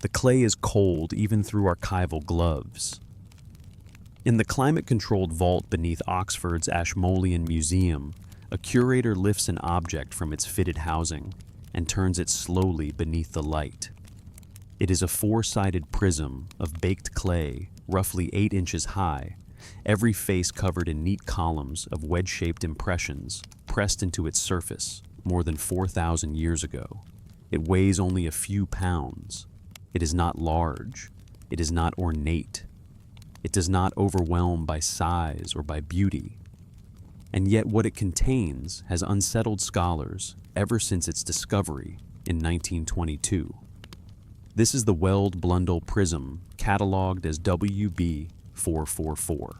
The clay is cold even through archival gloves. In the climate-controlled vault beneath Oxford's Ashmolean Museum, a curator lifts an object from its fitted housing and turns it slowly beneath the light. It is a four-sided prism of baked clay, roughly 8 inches high, every face covered in neat columns of wedge-shaped impressions pressed into its surface more than 4,000 years ago. It weighs only a few pounds. It is not large. It is not ornate. It does not overwhelm by size or by beauty. And yet what it contains has unsettled scholars ever since its discovery in 1922. This is the Weld Blundell Prism, catalogued as WB444.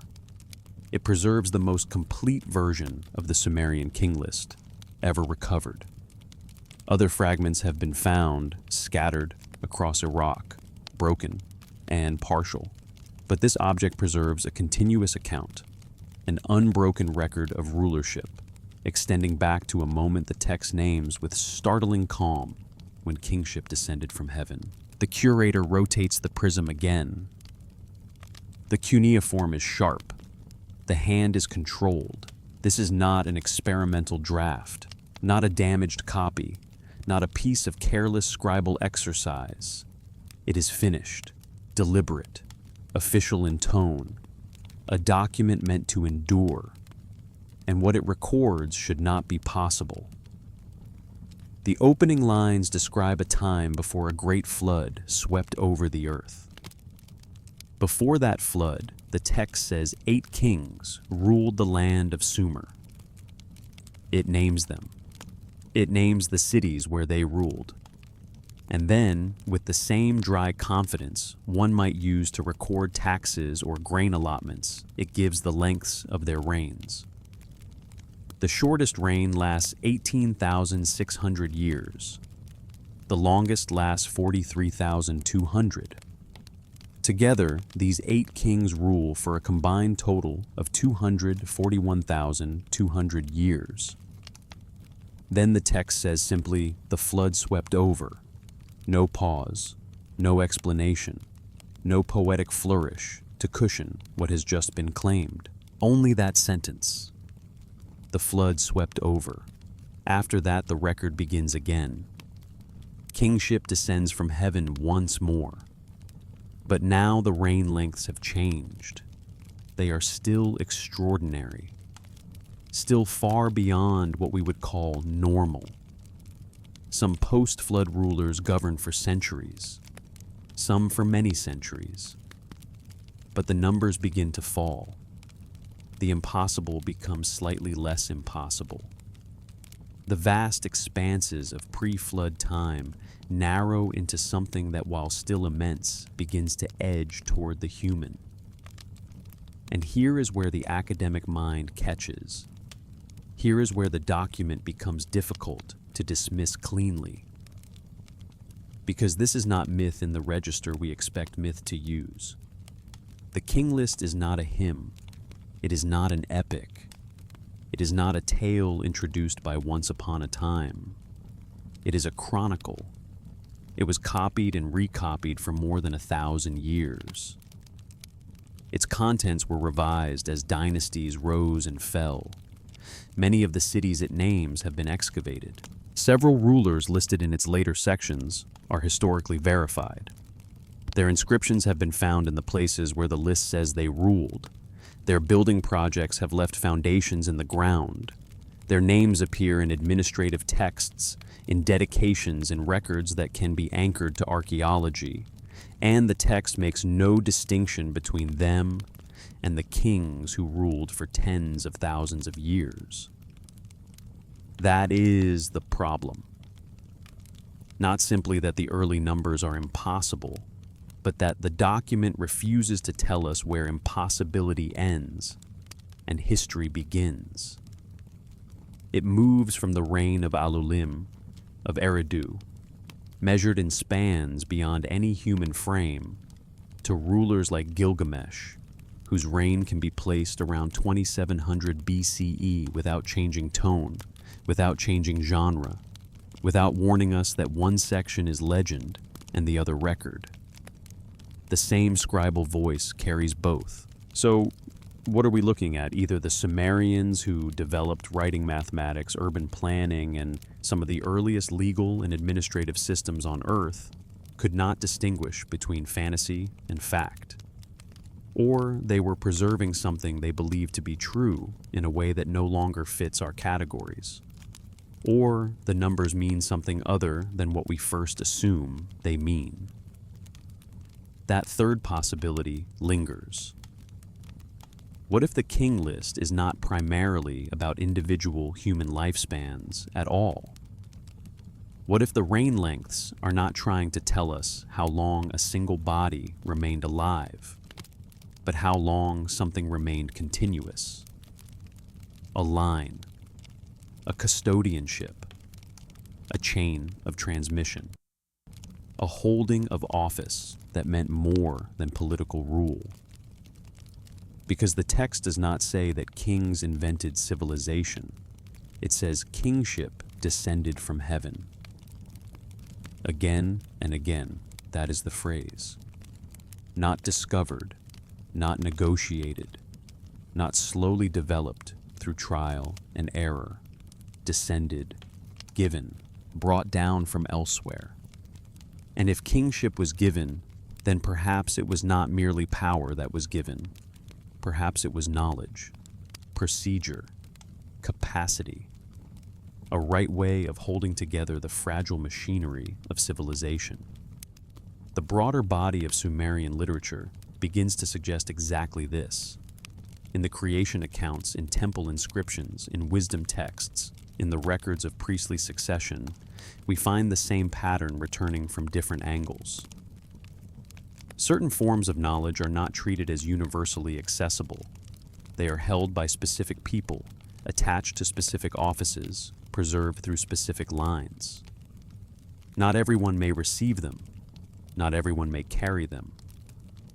It preserves the most complete version of the Sumerian king list ever recovered. Other fragments have been found scattered across Iraq, broken and partial. But this object preserves a continuous account, an unbroken record of rulership, extending back to a moment the text names with startling calm when kingship descended from heaven. The curator rotates the prism again. The cuneiform is sharp. The hand is controlled. This is not an experimental draft, not a damaged copy, not a piece of careless scribal exercise. It is finished, deliberate, official in tone, a document meant to endure, and what it records should not be possible. The opening lines describe a time before a great flood swept over the earth. Before that flood, the text says 8 kings ruled the land of Sumer. It names them. It names the cities where they ruled. And then, with the same dry confidence one might use to record taxes or grain allotments, it gives the lengths of their reigns. The shortest reign lasts 18,600 years. The longest lasts 43,200. Together, these 8 kings rule for a combined total of 241,200 years. Then the text says simply, the flood swept over. No pause, no explanation, no poetic flourish to cushion what has just been claimed. Only that sentence. The flood swept over. After that, the record begins again. Kingship descends from heaven once more. But now the reign lengths have changed. They are still extraordinary, still far beyond what we would call normal. Some post-flood rulers governed for centuries, some for many centuries. But the numbers begin to fall. The impossible becomes slightly less impossible. The vast expanses of pre-flood time narrow into something that, while still immense, begins to edge toward the human. And here is where the academic mind catches. Here is where the document becomes difficult to dismiss cleanly. Because this is not myth in the register we expect myth to use. The king list is not a hymn. It is not an epic. It is not a tale introduced by Once Upon a Time. It is a chronicle. It was copied and recopied for more than 1,000 years. Its contents were revised as dynasties rose and fell. Many of the cities it names have been excavated. Several rulers listed in its later sections are historically verified. Their inscriptions have been found in the places where the list says they ruled. Their building projects have left foundations in the ground. Their names appear in administrative texts, in dedications and records that can be anchored to archaeology. And the text makes no distinction between them and the kings who ruled for tens of thousands of years. That is the problem. Not simply that the early numbers are impossible, but that the document refuses to tell us where impossibility ends and history begins. It moves from the reign of Alulim, of Eridu, measured in spans beyond any human frame, to rulers like Gilgamesh, whose reign can be placed around 2700 BCE without changing tone, without changing genre, without warning us that one section is legend and the other record. The same scribal voice carries both. So, what are we looking at? Either the Sumerians, who developed writing mathematics, urban planning, and some of the earliest legal and administrative systems on Earth, could not distinguish between fantasy and fact. Or they were preserving something they believed to be true in a way that no longer fits our categories. Or the numbers mean something other than what we first assume they mean. That third possibility lingers. What if the king list is not primarily about individual human lifespans at all? What if the reign lengths are not trying to tell us how long a single body remained alive, but how long something remained continuous? A line, a custodianship, a chain of transmission, a holding of office that meant more than political rule. Because the text does not say that kings invented civilization. It says kingship descended from heaven. Again and again, that is the phrase. Not discovered, not negotiated, not slowly developed through trial and error, descended, given, brought down from elsewhere. And if kingship was given, then perhaps it was not merely power that was given. Perhaps it was knowledge, procedure, capacity, a right way of holding together the fragile machinery of civilization. The broader body of Sumerian literature begins to suggest exactly this. In the creation accounts, in temple inscriptions, in wisdom texts, in the records of priestly succession, we find the same pattern returning from different angles. Certain forms of knowledge are not treated as universally accessible. They are held by specific people, attached to specific offices, preserved through specific lines. Not everyone may receive them. Not everyone may carry them.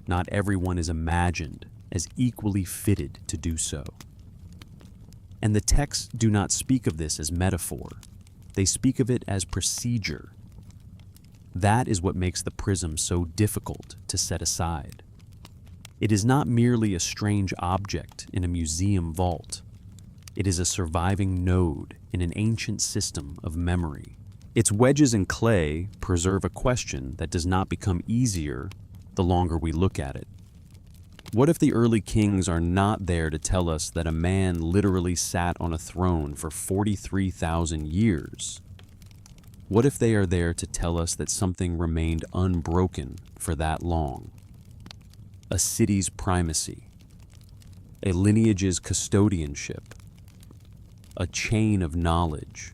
Not everyone is imagined as equally fitted to do so. And the texts do not speak of this as metaphor. They speak of it as procedure. That is what makes the prism so difficult to set aside. It is not merely a strange object in a museum vault. It is a surviving node in an ancient system of memory. Its wedges in clay preserve a question that does not become easier the longer we look at it. What if the early kings are not there to tell us that a man literally sat on a throne for 43,000 years? What if they are there to tell us that something remained unbroken for that long? A city's primacy, a lineage's custodianship, a chain of knowledge,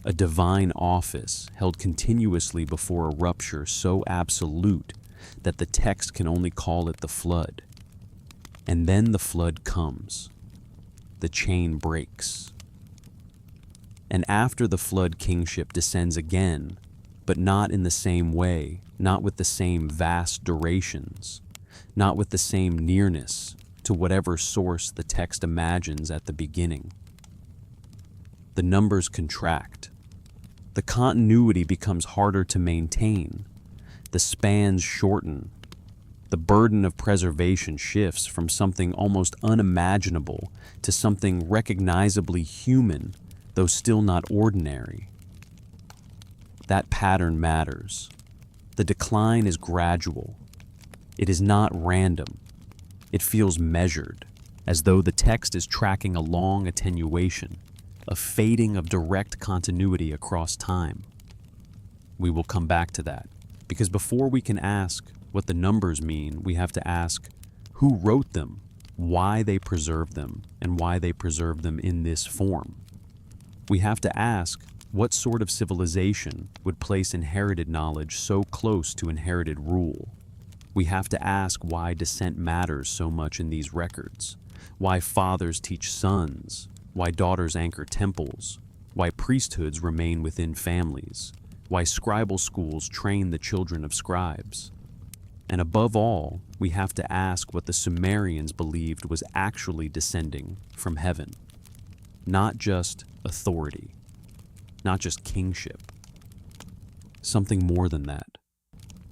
a divine office held continuously before a rupture so absolute that the text can only call it the flood. And then the flood comes. The chain breaks. And after the flood, kingship descends again, but not in the same way, not with the same vast durations, not with the same nearness to whatever source the text imagines at the beginning. The numbers contract. The continuity becomes harder to maintain. The spans shorten. The burden of preservation shifts from something almost unimaginable to something recognizably human, though still not ordinary. That pattern matters. The decline is gradual. It is not random. It feels measured, as though the text is tracking a long attenuation, a fading of direct continuity across time. We will come back to that, because before we can ask what the numbers mean, we have to ask who wrote them, why they preserved them, and why they preserved them in this form. We have to ask what sort of civilization would place inherited knowledge so close to inherited rule. We have to ask why descent matters so much in these records, why fathers teach sons, why daughters anchor temples, why priesthoods remain within families, why scribal schools train the children of scribes. And above all, we have to ask what the Sumerians believed was actually descending from heaven. Not just authority, not just kingship. Something more than that.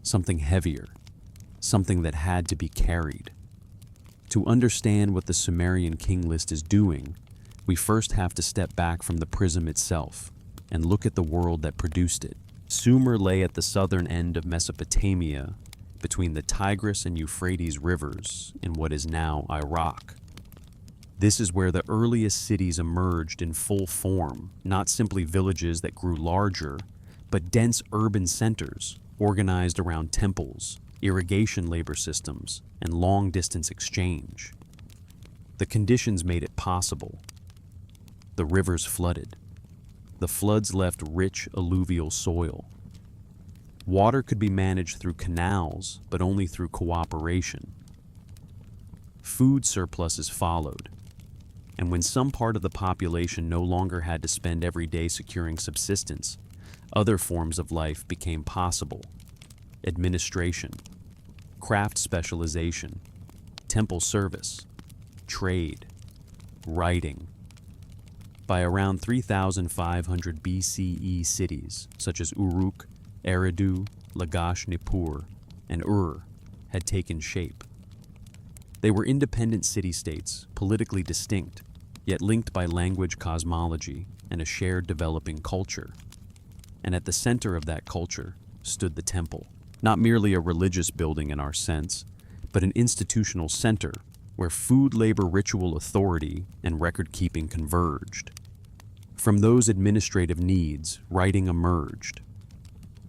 something heavier, something that had to be carried. To understand what the Sumerian king list is doing, we first have to step back from the prism itself and look at the world that produced it. Sumer lay at the southern end of Mesopotamia, between the Tigris and Euphrates rivers in what is now Iraq. This is where the earliest cities emerged in full form, not simply villages that grew larger, but dense urban centers organized around temples, irrigation labor systems, and long-distance exchange. The conditions made it possible. The rivers flooded. The floods left rich alluvial soil. Water could be managed through canals, but only through cooperation. Food surpluses followed, and when some part of the population no longer had to spend every day securing subsistence, other forms of life became possible. Administration, craft specialization, temple service, trade, writing. By around 3,500 BCE, cities such as Uruk, Eridu, Lagash Nippur, and Ur had taken shape. They were independent city-states, politically distinct, yet linked by language, cosmology, and a shared developing culture. And at the center of that culture stood the temple, not merely a religious building in our sense, but an institutional center where food, labor, ritual authority, and record-keeping converged. From those administrative needs, writing emerged.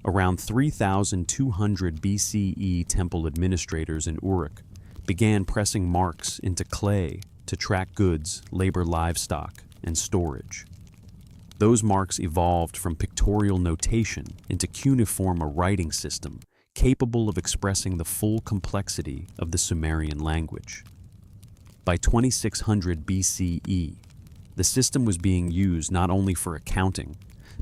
Around 3,200 BCE, temple administrators in Uruk began pressing marks into clay to track goods, labor, livestock, and storage. Those marks evolved from pictorial notation into cuneiform, a writing system capable of expressing the full complexity of the Sumerian language. By 2600 BCE, the system was being used not only for accounting,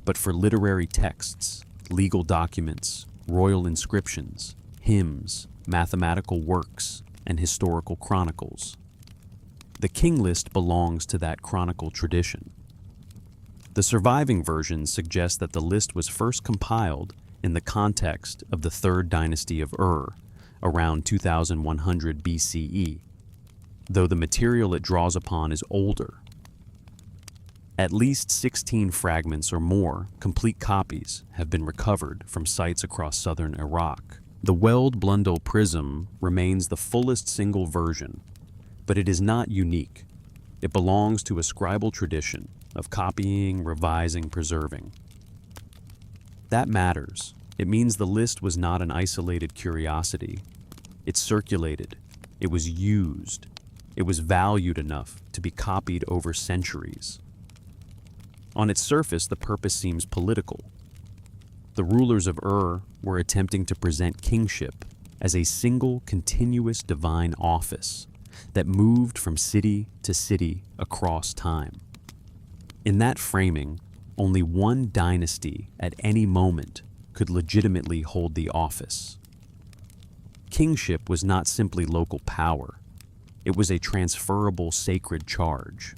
but for literary texts, legal documents, royal inscriptions, hymns, mathematical works, and historical chronicles. The king list belongs to that chronicle tradition. The surviving versions suggest that the list was first compiled in the context of the third dynasty of Ur, around 2100 BCE, though the material it draws upon is older. At least 16 fragments or more, complete copies, have been recovered from sites across southern Iraq. The Weld-Blundell prism remains the fullest single version, but it is not unique. It belongs to a scribal tradition of copying, revising, preserving. That matters. It means the list was not an isolated curiosity. It circulated. It was used. It was valued enough to be copied over centuries. On its surface, the purpose seems political. The rulers of Ur were attempting to present kingship as a single, continuous divine office that moved from city to city across time. In that framing, only one dynasty at any moment could legitimately hold the office. Kingship was not simply local power. It was a transferable sacred charge.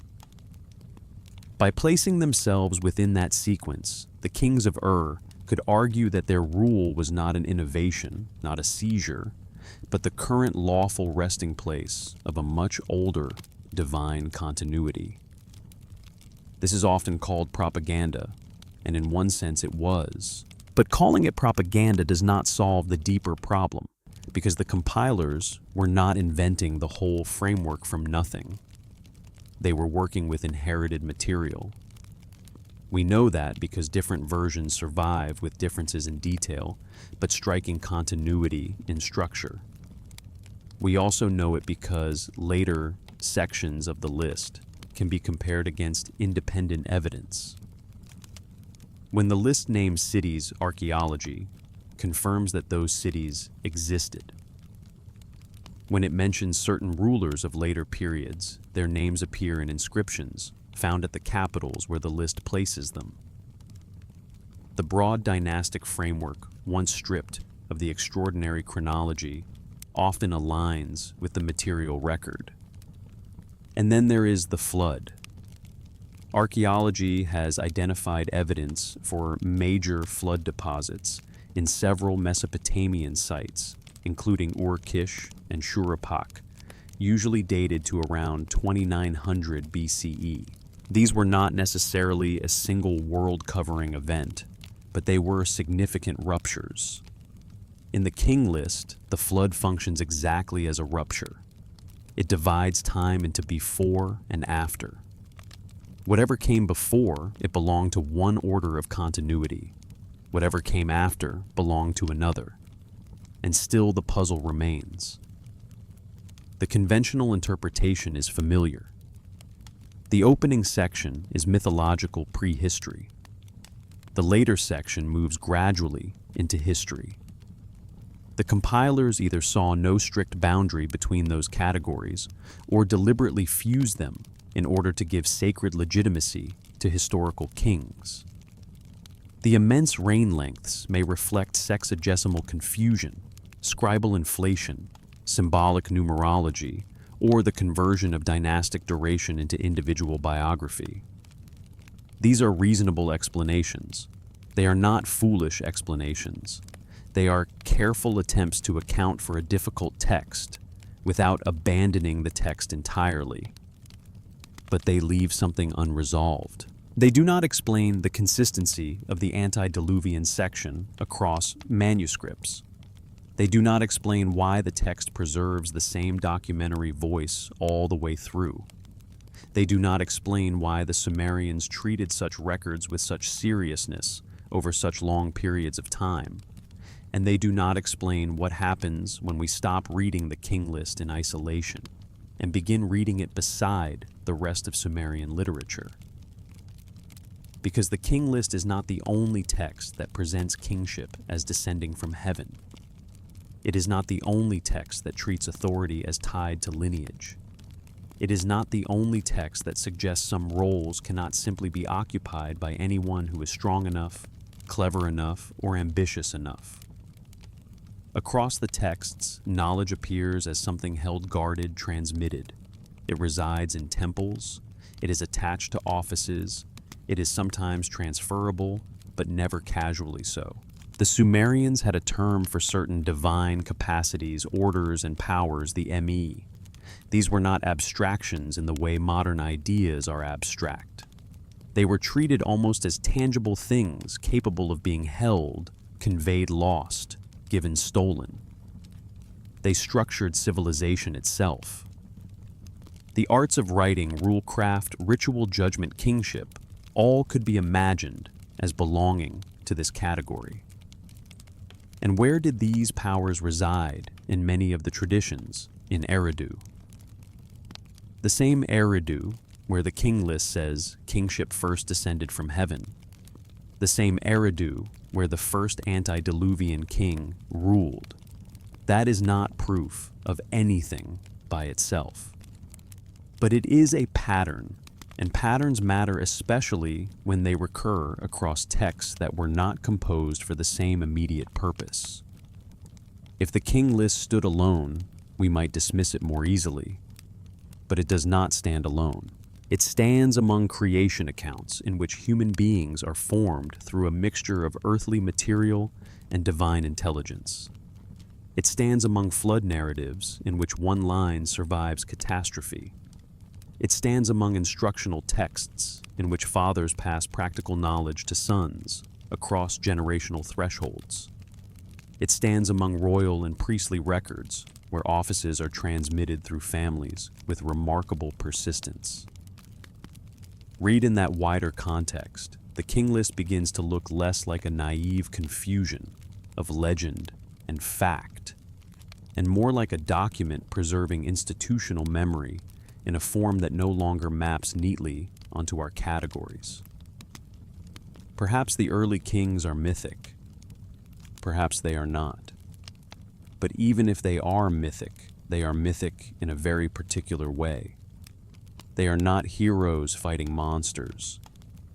By placing themselves within that sequence, the kings of Ur could argue that their rule was not an innovation, not a seizure, but the current lawful resting place of a much older divine continuity. This is often called propaganda, and in one sense it was. But calling it propaganda does not solve the deeper problem, because the compilers were not inventing the whole framework from nothing. They were working with inherited material. We know that because different versions survive with differences in detail, but striking continuity in structure. We also know it because later sections of the list can be compared against independent evidence. When the list names cities, archaeology confirms that those cities existed. When it mentions certain rulers of later periods, their names appear in inscriptions found at the capitals where the list places them. The broad dynastic framework, once stripped of the extraordinary chronology, often aligns with the material record. And then there is the flood. Archaeology has identified evidence for major flood deposits in several Mesopotamian sites, including Ur-Kish and Shuruppak, usually dated to around 2900 BCE. These were not necessarily a single world-covering event, but they were significant ruptures. In the king list, the flood functions exactly as a rupture. It divides time into before and after. Whatever came before, it belonged to one order of continuity. Whatever came after belonged to another. And still the puzzle remains. The conventional interpretation is familiar. The opening section is mythological prehistory. The later section moves gradually into history. The compilers either saw no strict boundary between those categories or deliberately fused them in order to give sacred legitimacy to historical kings. The immense reign lengths may reflect sexagesimal confusion, scribal inflation, symbolic numerology, or the conversion of dynastic duration into individual biography. These are reasonable explanations. They are not foolish explanations. They are careful attempts to account for a difficult text without abandoning the text entirely. But they leave something unresolved. They do not explain the consistency of the antediluvian section across manuscripts. They do not explain why the text preserves the same documentary voice all the way through. They do not explain why the Sumerians treated such records with such seriousness over such long periods of time. And they do not explain what happens when we stop reading the king list in isolation and begin reading it beside the rest of Sumerian literature. Because the king list is not the only text that presents kingship as descending from heaven. It is not the only text that treats authority as tied to lineage. It is not the only text that suggests some roles cannot simply be occupied by anyone who is strong enough, clever enough, or ambitious enough. Across the texts, knowledge appears as something held guarded, transmitted. It resides in temples. It is attached to offices. It is sometimes transferable, but never casually so. The Sumerians had a term for certain divine capacities, orders, and powers, the me. These were not abstractions in the way modern ideas are abstract. They were treated almost as tangible things capable of being held, conveyed, lost, given, stolen. They structured civilization itself. The arts of writing, rule-craft, ritual judgment, kingship, all could be imagined as belonging to this category. And where did these powers reside in many of the traditions in Eridu? The same Eridu where the king list says kingship first descended from heaven. The same Eridu where the first antediluvian king ruled. That is not proof of anything by itself. But it is a pattern, and patterns matter especially when they recur across texts that were not composed for the same immediate purpose. If the king list stood alone, we might dismiss it more easily. But it does not stand alone. It stands among creation accounts in which human beings are formed through a mixture of earthly material and divine intelligence. It stands among flood narratives in which one line survives catastrophe. It stands among instructional texts in which fathers pass practical knowledge to sons across generational thresholds. It stands among royal and priestly records where offices are transmitted through families with remarkable persistence. Read in that wider context, the king list begins to look less like a naive confusion of legend and fact, and more like a document preserving institutional memory in a form that no longer maps neatly onto our categories. Perhaps the early kings are mythic. Perhaps they are not. But even if they are mythic in a very particular way. They are not heroes fighting monsters.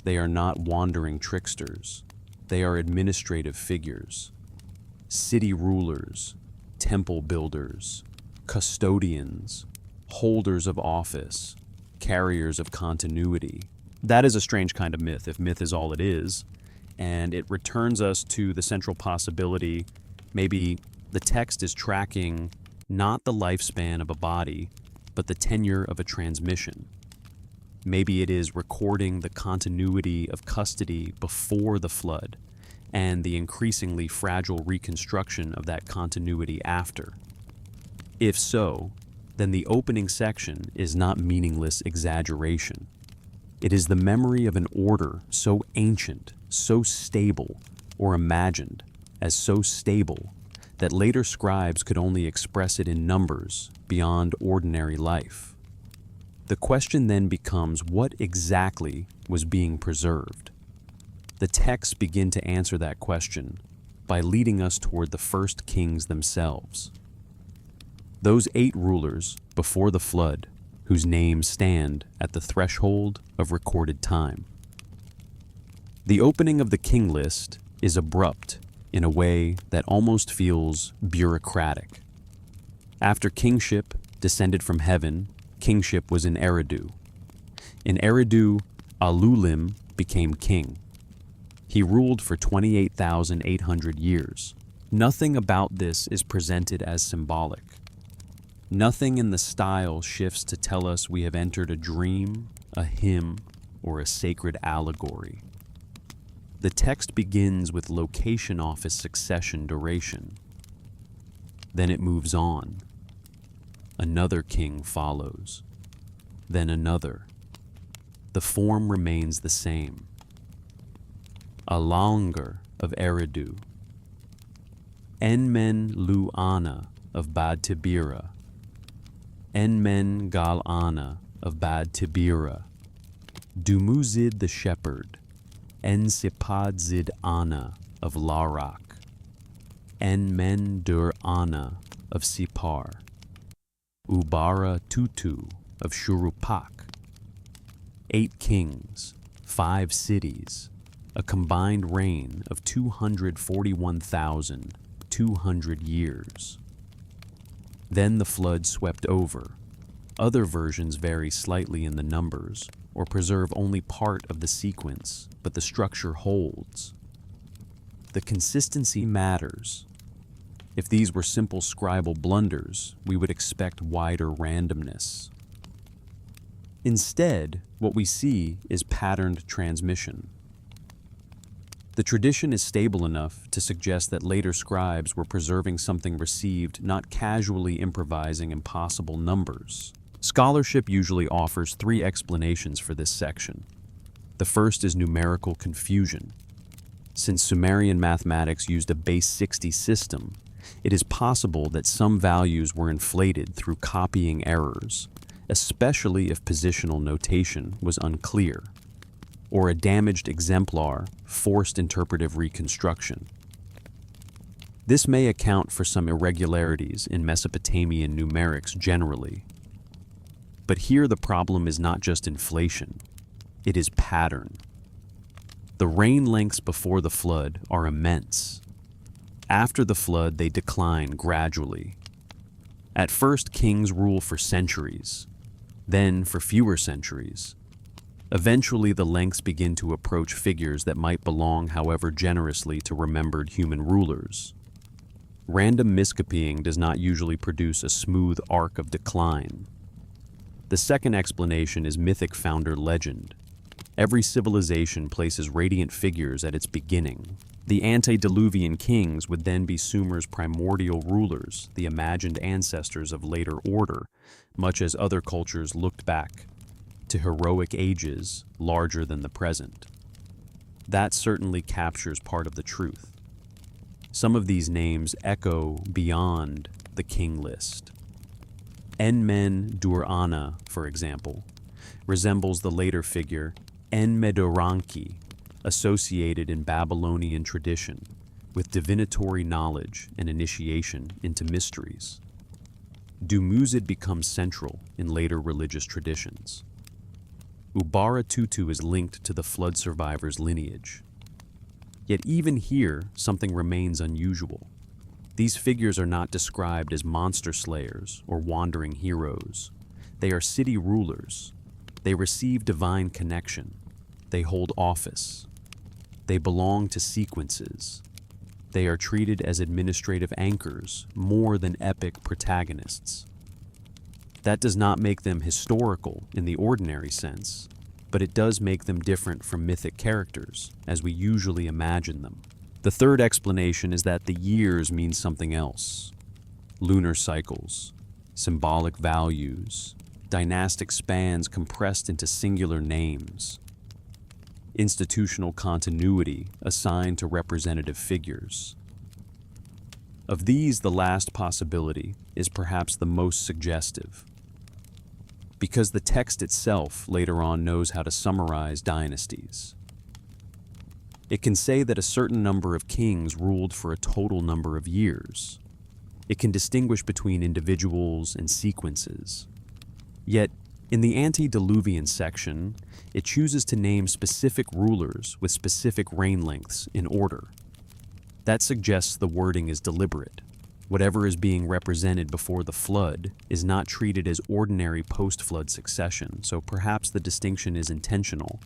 They are not wandering tricksters. They are administrative figures, city rulers, temple builders, custodians, holders of office, carriers of continuity. That is a strange kind of myth, if myth is all it is. and it returns us to the central possibility. Maybe the text is tracking not the lifespan of a body, but the tenure of a transmission. Maybe it is recording the continuity of custody before the flood and the increasingly fragile reconstruction of that continuity after. If so, then the opening section is not meaningless exaggeration. It is the memory of an order so ancient, so stable, or imagined as so stable that later scribes could only express it in numbers beyond ordinary life. The question then becomes, what exactly was being preserved? The texts begin to answer that question by leading us toward the first kings themselves. Those 8 rulers before the flood, whose names stand at the threshold of recorded time. The opening of the king list is abrupt in a way that almost feels bureaucratic. After kingship descended from heaven, kingship was in Eridu. In Eridu, Alulim became king. He ruled for 28,800 years. Nothing about this is presented as symbolic. Nothing in the style shifts to tell us we have entered a dream, a hymn, or a sacred allegory. The text begins with location office succession duration. Then it moves on. Another king follows. Then another. The form remains the same. Alanger of Eridu. Enmen Luana of Bad Tibira. Enmen Galana of Bad Tibira. Dumuzid the shepherd. Ensipadzid Ana of Larak. Enmen Dur Ana of Sipar. Ubara Tutu of Shurupak. 8 kings, 5 cities, a combined reign of 241,200 years. Then the flood swept over. Other versions vary slightly in the numbers, or preserve only part of the sequence, but the structure holds. The consistency matters. If these were simple scribal blunders, we would expect wider randomness. Instead, what we see is patterned transmission. The tradition is stable enough to suggest that later scribes were preserving something received, not casually improvising impossible numbers. Scholarship usually offers 3 explanations for this section. The first is numerical confusion. Since Sumerian mathematics used a base 60 system, it is possible that some values were inflated through copying errors, especially if positional notation was unclear, or a damaged exemplar forced interpretive reconstruction. This may account for some irregularities in Mesopotamian numerics generally. But here the problem is not just inflation, it is pattern. The reign lengths before the flood are immense. After the flood, they decline gradually. At first, kings rule for centuries, then for fewer centuries. Eventually, the lengths begin to approach figures that might belong, however generously, to remembered human rulers. Random miscopying does not usually produce a smooth arc of decline. The second explanation is mythic founder legend. Every civilization places radiant figures at its beginning. The antediluvian kings would then be Sumer's primordial rulers, the imagined ancestors of later order, much as other cultures looked back to heroic ages larger than the present. That certainly captures part of the truth. Some of these names echo beyond the king list. Enmen Dur Ana, for example, resembles the later figure Enmedoranki, associated in Babylonian tradition with divinatory knowledge and initiation into mysteries. Dumuzid becomes central in later religious traditions. Ubara Tutu is linked to the flood survivors' lineage. Yet even here, something remains unusual. These figures are not described as monster slayers or wandering heroes. They are city rulers. They receive divine connection. They hold office. They belong to sequences. They are treated as administrative anchors more than epic protagonists. That does not make them historical in the ordinary sense, but it does make them different from mythic characters, as we usually imagine them. The third explanation is that the years mean something else. Lunar cycles, symbolic values, dynastic spans compressed into singular names, institutional continuity assigned to representative figures. Of these, the last possibility is perhaps the most suggestive, because the text itself later on knows how to summarize dynasties. It can say that a certain number of kings ruled for a total number of years. It can distinguish between individuals and sequences. Yet, in the antediluvian section, it chooses to name specific rulers with specific reign lengths in order. That suggests the wording is deliberate. Whatever is being represented before the flood is not treated as ordinary post-flood succession, so perhaps the distinction is intentional.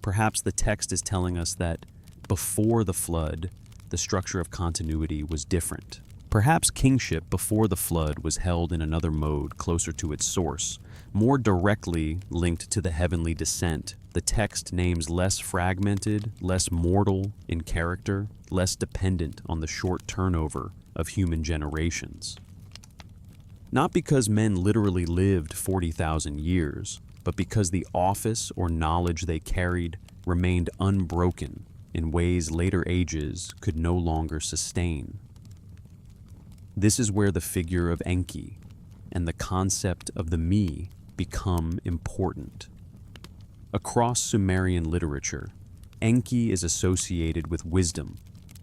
Perhaps the text is telling us that before the flood, the structure of continuity was different. Perhaps kingship before the flood was held in another mode closer to its source, more directly linked to the heavenly descent. The text names less fragmented, less mortal in character, less dependent on the short turnover of human generations. Not because men literally lived 40,000 years, but because the office or knowledge they carried remained unbroken in ways later ages could no longer sustain. This is where the figure of Enki and the concept of the me become important. Across Sumerian literature, Enki is associated with wisdom,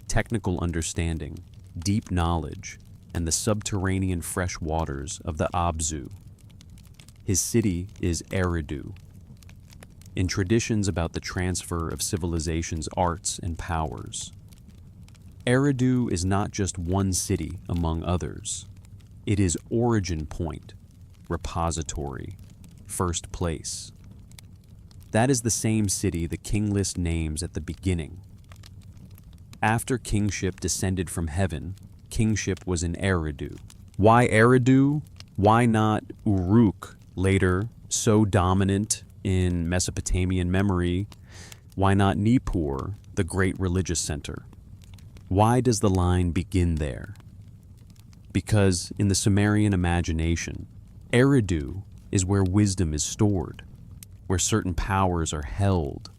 technical understanding, deep knowledge, and the subterranean fresh waters of the Abzu. His city is Eridu. In traditions about the transfer of civilization's arts and powers, Eridu is not just one city among others. It is origin point, repository, first place. That is the same city the king list names at the beginning. After kingship descended from heaven, kingship was in Eridu. Why Eridu? Why not Uruk, later so dominant in Mesopotamian memory? Why not Nippur, the great religious center? Why does the line begin there? Because in the Sumerian imagination, Eridu is where wisdom is stored, where certain powers are held,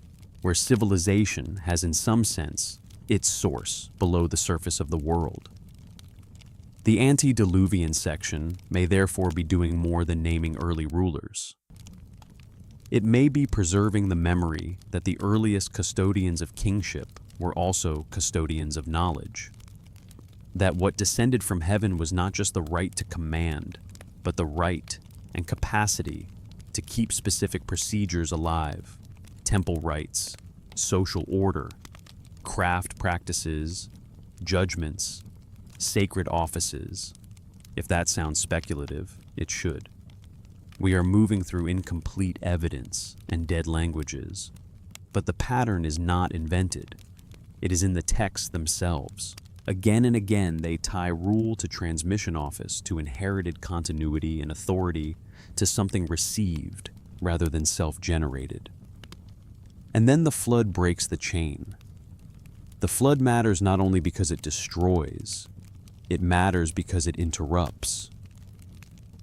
where civilization has in some sense its source below the surface of the world. The antediluvian section may therefore be doing more than naming early rulers. It may be preserving the memory that the earliest custodians of kingship were also custodians of knowledge. That what descended from heaven was not just the right to command, but the right and capacity to keep specific procedures alive, temple rites, social order, craft practices, judgments, sacred offices. If that sounds speculative, it should. We are moving through incomplete evidence and dead languages, but the pattern is not invented. It is in the texts themselves. Again and again, they tie rule to transmission office, to inherited continuity and authority, to something received rather than self-generated. And then the flood breaks the chain. The flood matters not only because it destroys, it matters because it interrupts.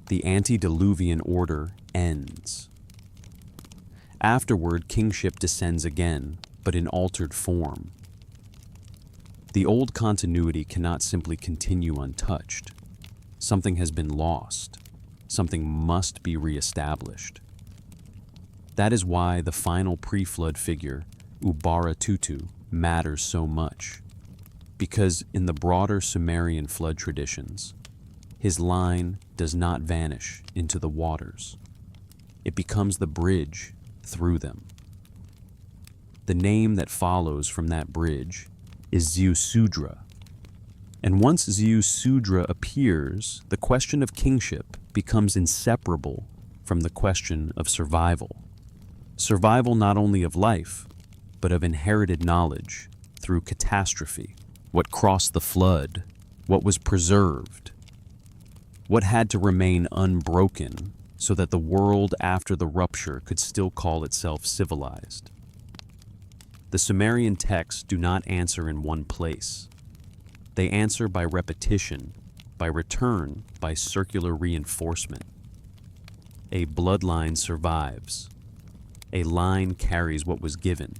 The antediluvian order ends. Afterward, kingship descends again, but in altered form. The old continuity cannot simply continue untouched. Something has been lost. Something must be reestablished. That is why the final pre-flood figure, Ubaratutu, matters so much. Because in the broader Sumerian flood traditions, his line does not vanish into the waters. It becomes the bridge through them. The name that follows from that bridge is Ziusudra. And once Ziusudra appears, the question of kingship becomes inseparable from the question of survival. Survival not only of life, but of inherited knowledge through catastrophe? What crossed the flood? What was preserved? What had to remain unbroken so that the world after the rupture could still call itself civilized? The Sumerian texts do not answer in one place. They answer by repetition, by return, by circular reinforcement. A bloodline survives. A line carries what was given.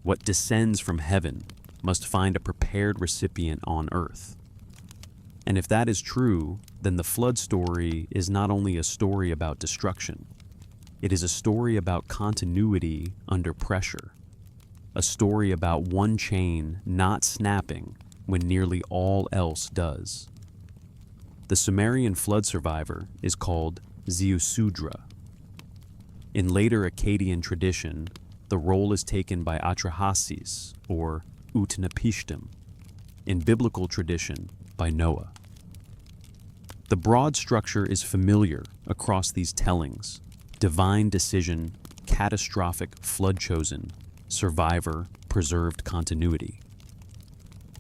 What descends from heaven must find a prepared recipient on earth. And if that is true, then the flood story is not only a story about destruction, it is a story about continuity under pressure, a story about one chain not snapping when nearly all else does. The Sumerian flood survivor is called Ziusudra. In later Akkadian tradition, the role is taken by Atrahasis or Utnapishtim. In biblical tradition, by Noah. The broad structure is familiar across these tellings: divine decision, catastrophic flood chosen, survivor, preserved continuity.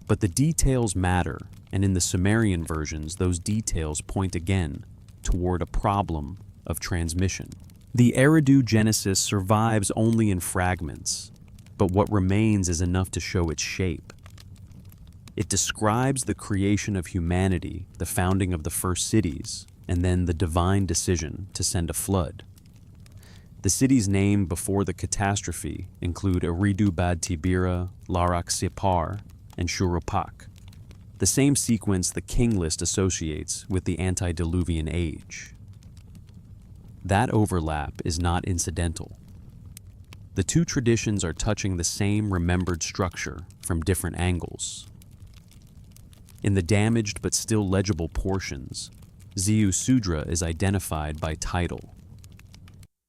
But the details matter, and in the Sumerian versions, those details point again toward a problem of transmission. The Eridu Genesis survives only in fragments, but what remains is enough to show its shape. It describes the creation of humanity, the founding of the first cities, and then the divine decision to send a flood. The cities named before the catastrophe include Eridu Bad Tibira, Larak Sipar, and Shurupak, the same sequence the king list associates with the antediluvian age. That overlap is not incidental. The two traditions are touching the same remembered structure from different angles. In the damaged but still legible portions, Ziusudra is identified by title.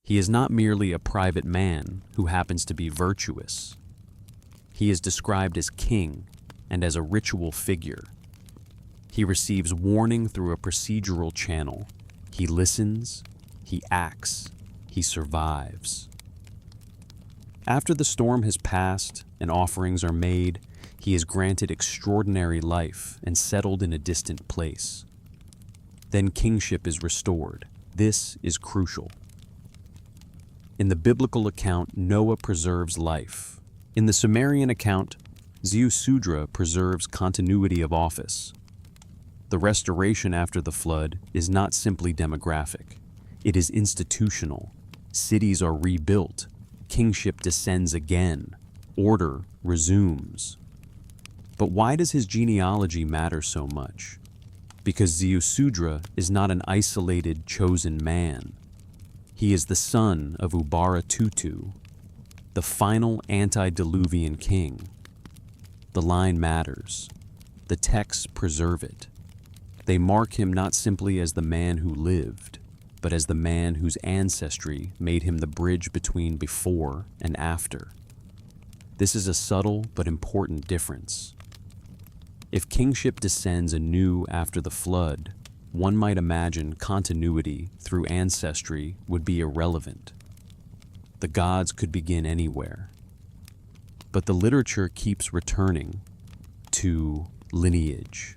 He is not merely a private man who happens to be virtuous. He is described as king and as a ritual figure. He receives warning through a procedural channel. He listens, he acts, he survives. After the storm has passed and offerings are made, he is granted extraordinary life and settled in a distant place. Then kingship is restored. This is crucial. In the biblical account, Noah preserves life. In the Sumerian account, Ziusudra preserves continuity of office. The restoration after the flood is not simply demographic. It is institutional. Cities are rebuilt. Kingship descends again. Order resumes. But why does his genealogy matter so much? Because Ziusudra is not an isolated, chosen man. He is the son of Ubaratutu, the final antediluvian king. The line matters. The texts preserve it. They mark him not simply as the man who lived, but as the man whose ancestry made him the bridge between before and after. This is a subtle but important difference. If kingship descends anew after the flood, one might imagine continuity through ancestry would be irrelevant. The gods could begin anywhere. But the literature keeps returning to lineage.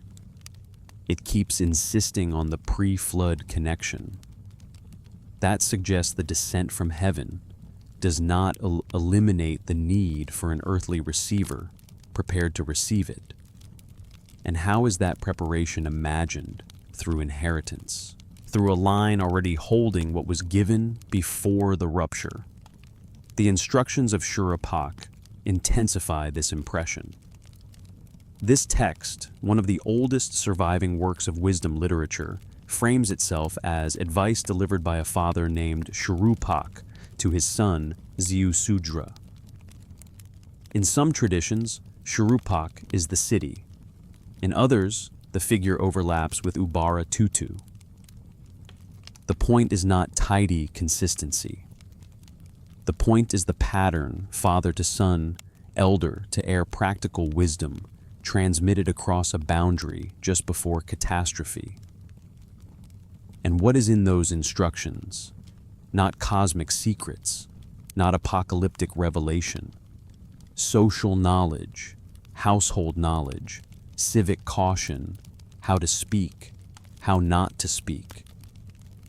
It keeps insisting on the pre-flood connection. That suggests the descent from heaven does not eliminate the need for an earthly receiver prepared to receive it. And how is that preparation imagined? Through inheritance, through a line already holding what was given before the rupture. The instructions of Shurupak intensify this impression. This text, one of the oldest surviving works of wisdom literature, frames itself as advice delivered by a father named Shurupak to his son Ziusudra. In some traditions, Shurupak is the city. In others, the figure overlaps with Ubaratutu. The point is not tidy consistency. The point is the pattern, father to son, elder to heir, practical wisdom, transmitted across a boundary just before catastrophe. And what is in those instructions? Not cosmic secrets, not apocalyptic revelation. social knowledge, household knowledge, civic caution, how to speak, how not to speak,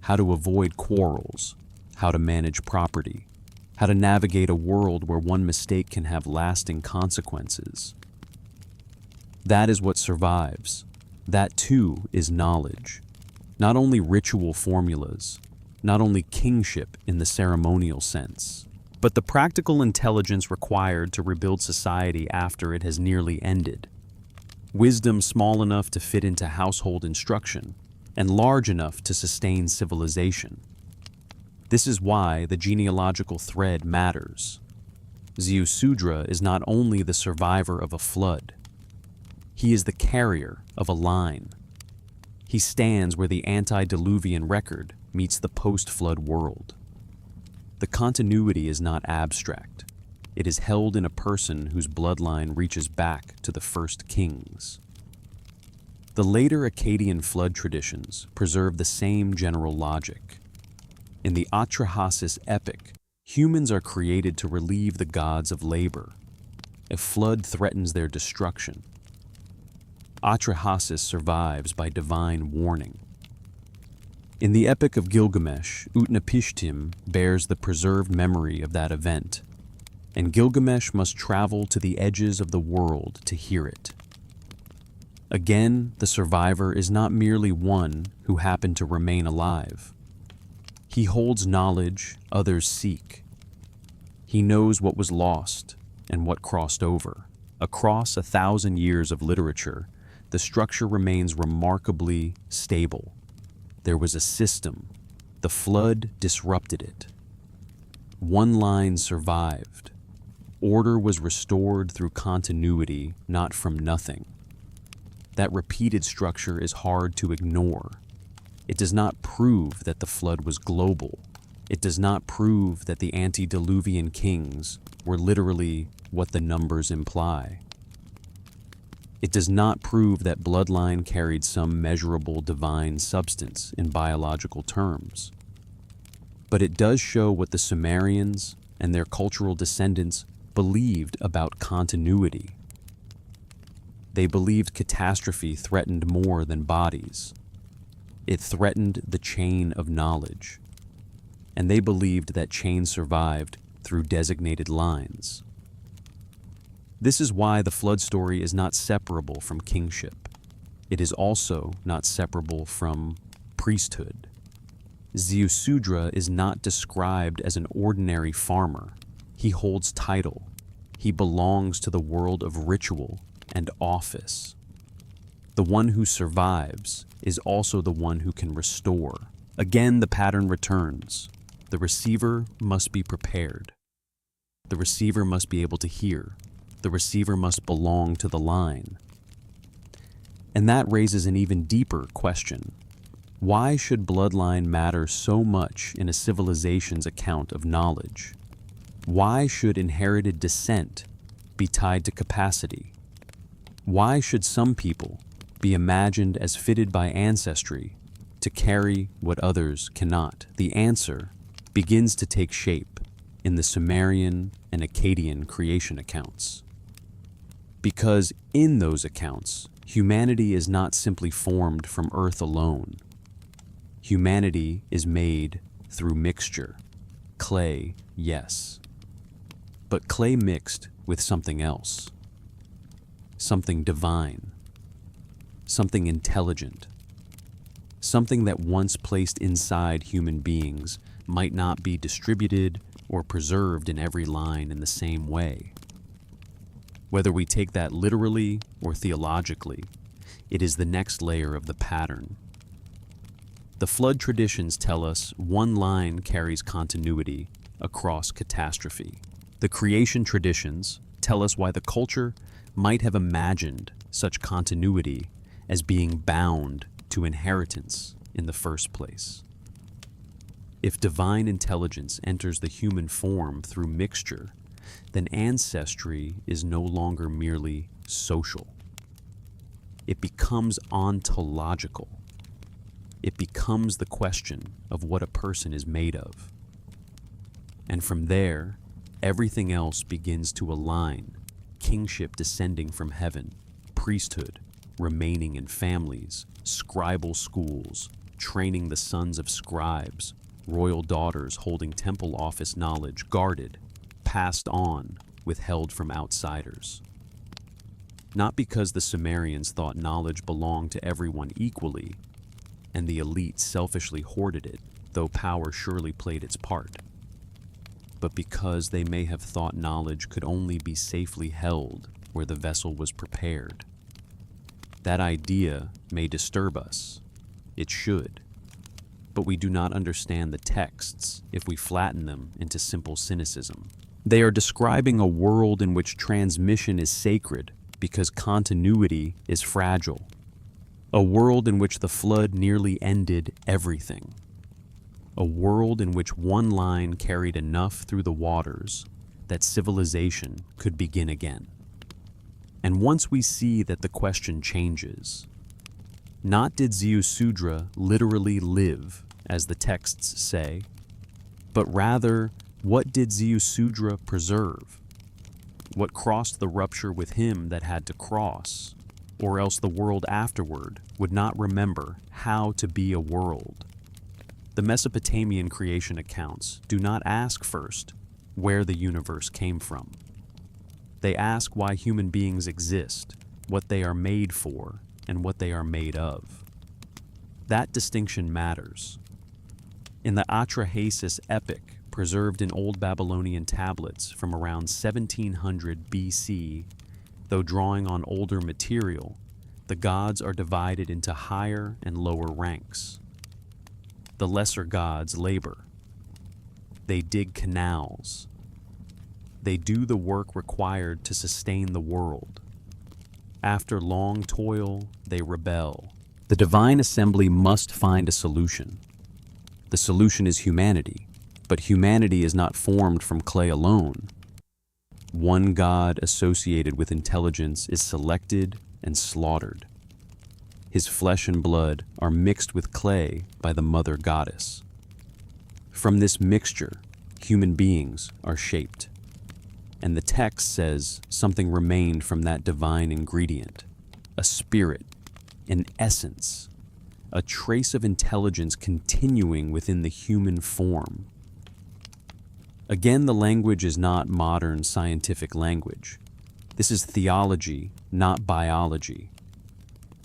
how to avoid quarrels, how to manage property, how to navigate a world where one mistake can have lasting consequences. That is what survives. That too is knowledge. Not only ritual formulas, not only kingship in the ceremonial sense, but the practical intelligence required to rebuild society after it has nearly ended. Wisdom small enough to fit into household instruction, and large enough to sustain civilization. This is why the genealogical thread matters. Ziusudra is not only the survivor of a flood, he is the carrier of a line. He stands where the antediluvian record meets the post-flood world. The continuity is not abstract. It is held in a person whose bloodline reaches back to the first kings. The later Akkadian flood traditions preserve the same general logic. In the Atrahasis epic, humans are created to relieve the gods of labor. A flood threatens their destruction. Atrahasis survives by divine warning. In the Epic of Gilgamesh, Utnapishtim bears the preserved memory of that event, and Gilgamesh must travel to the edges of the world to hear it. Again, the survivor is not merely one who happened to remain alive. He holds knowledge others seek. He knows what was lost and what crossed over. Across 1,000 years of literature, the structure remains remarkably stable. There was a system. The flood disrupted it. One line survived. Order was restored through continuity, not from nothing. That repeated structure is hard to ignore. It does not prove that the flood was global. It does not prove that the antediluvian kings were literally what the numbers imply. It does not prove that bloodline carried some measurable divine substance in biological terms. But it does show what the Sumerians and their cultural descendants believed about continuity. They believed catastrophe threatened more than bodies. It threatened the chain of knowledge. And they believed that chain survived through designated lines. This is why the flood story is not separable from kingship. It is also not separable from priesthood. Ziusudra is not described as an ordinary farmer. He holds title. He belongs to the world of ritual and office. The one who survives is also the one who can restore. Again, the pattern returns. The receiver must be prepared. The receiver must be able to hear. The receiver must belong to the line. And that raises an even deeper question. Why should bloodline matter so much in a civilization's account of knowledge? Why should inherited descent be tied to capacity? Why should some people be imagined as fitted by ancestry to carry what others cannot? The answer begins to take shape in the Sumerian and Akkadian creation accounts. Because in those accounts, humanity is not simply formed from earth alone. Humanity is made through mixture. Clay, yes. But clay mixed with something else. Something divine. Something intelligent. Something that once placed inside human beings might not be distributed or preserved in every line in the same way. Whether we take that literally or theologically, it is the next layer of the pattern. The flood traditions tell us one line carries continuity across catastrophe. The creation traditions tell us why the culture might have imagined such continuity as being bound to inheritance in the first place. If divine intelligence enters the human form through mixture, then ancestry is no longer merely social. It becomes ontological. It becomes the question of what a person is made of. And from there, everything else begins to align, kingship descending from heaven, priesthood remaining in families, scribal schools, training the sons of scribes, royal daughters holding temple office knowledge guarded, passed on, withheld from outsiders. Not because the Sumerians thought knowledge belonged to everyone equally, and the elite selfishly hoarded it, though power surely played its part, but because they may have thought knowledge could only be safely held where the vessel was prepared. That idea may disturb us. It should. But we do not understand the texts if we flatten them into simple cynicism. They are describing a world in which transmission is sacred because continuity is fragile. A world in which the flood nearly ended everything. A world in which one line carried enough through the waters that civilization could begin again. And once we see that the question changes, not did Ziusudra literally live, as the texts say, but rather, what did Ziusudra preserve? What crossed the rupture with him that had to cross, or else the world afterward would not remember how to be a world? The Mesopotamian creation accounts do not ask first where the universe came from. They ask why human beings exist, what they are made for, and what they are made of. That distinction matters. In the Atrahasis epic, preserved in Old Babylonian tablets from around 1700 BC, though drawing on older material, the gods are divided into higher and lower ranks. The lesser gods labor. They dig canals. They do the work required to sustain the world. After long toil, they rebel. The divine assembly must find a solution. The solution is humanity, but humanity is not formed from clay alone. One god associated with intelligence is selected and slaughtered. His flesh and blood are mixed with clay by the mother goddess. From this mixture, human beings are shaped. And the text says something remained from that divine ingredient, a spirit, an essence, a trace of intelligence continuing within the human form. Again, the language is not modern scientific language. This is theology, not biology.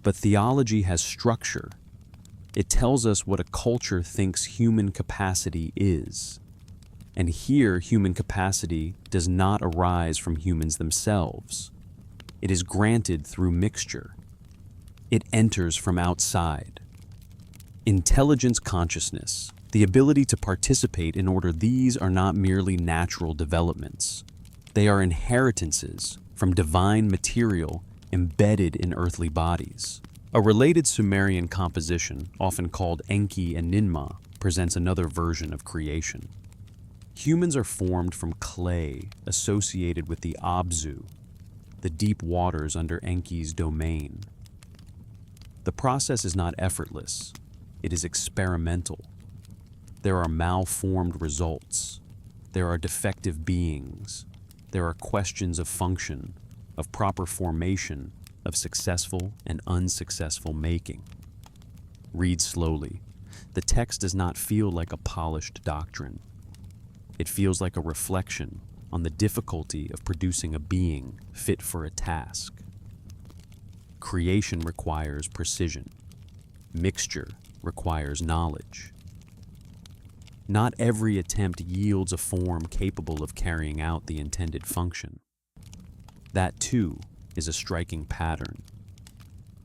But theology has structure. It tells us what a culture thinks human capacity is. And here, human capacity does not arise from humans themselves. It is granted through mixture. It enters from outside. Intelligence consciousness, the ability to participate in order, these are not merely natural developments. They are inheritances from divine material embedded in earthly bodies. A related Sumerian composition, often called Enki and Ninmah, presents another version of creation. Humans are formed from clay associated with the Abzu, the deep waters under Enki's domain. The process is not effortless, it is experimental. There are malformed results, there are defective beings, there are questions of function, of proper formation, of successful and unsuccessful making. Read slowly. The text does not feel like a polished doctrine. It feels like a reflection on the difficulty of producing a being fit for a task. Creation requires precision. Mixture requires knowledge. Not every attempt yields a form capable of carrying out the intended function. That, too, is a striking pattern.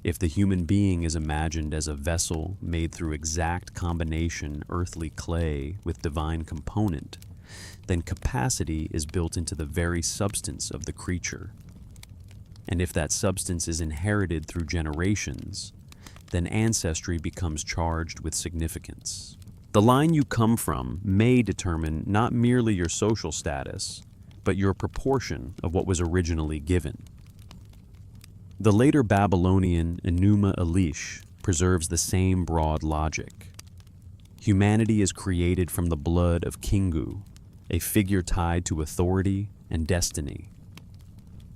If the human being is imagined as a vessel made through exact combination earthly clay with divine component, then capacity is built into the very substance of the creature. And if that substance is inherited through generations, then ancestry becomes charged with significance. The line you come from may determine not merely your social status, but your proportion of what was originally given. The later Babylonian Enuma Elish preserves the same broad logic. Humanity is created from the blood of Kingu, a figure tied to authority and destiny.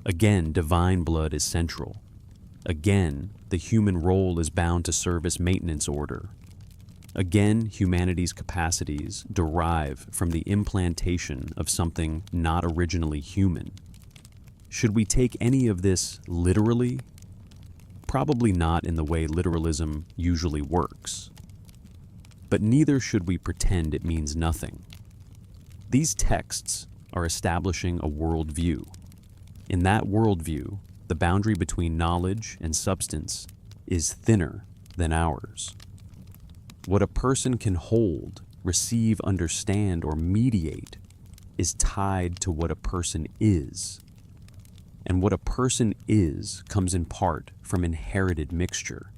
Again, divine blood is central. Again, the human role is bound to service maintenance order. Again, humanity's capacities derive from the implantation of something not originally human. Should we take any of this literally? Probably not in the way literalism usually works. But neither should we pretend it means nothing. These texts are establishing a worldview. In that worldview, the boundary between knowledge and substance is thinner than ours. What a person can hold, receive, understand, or mediate is tied to what a person is. And what a person is comes in part from inherited mixture.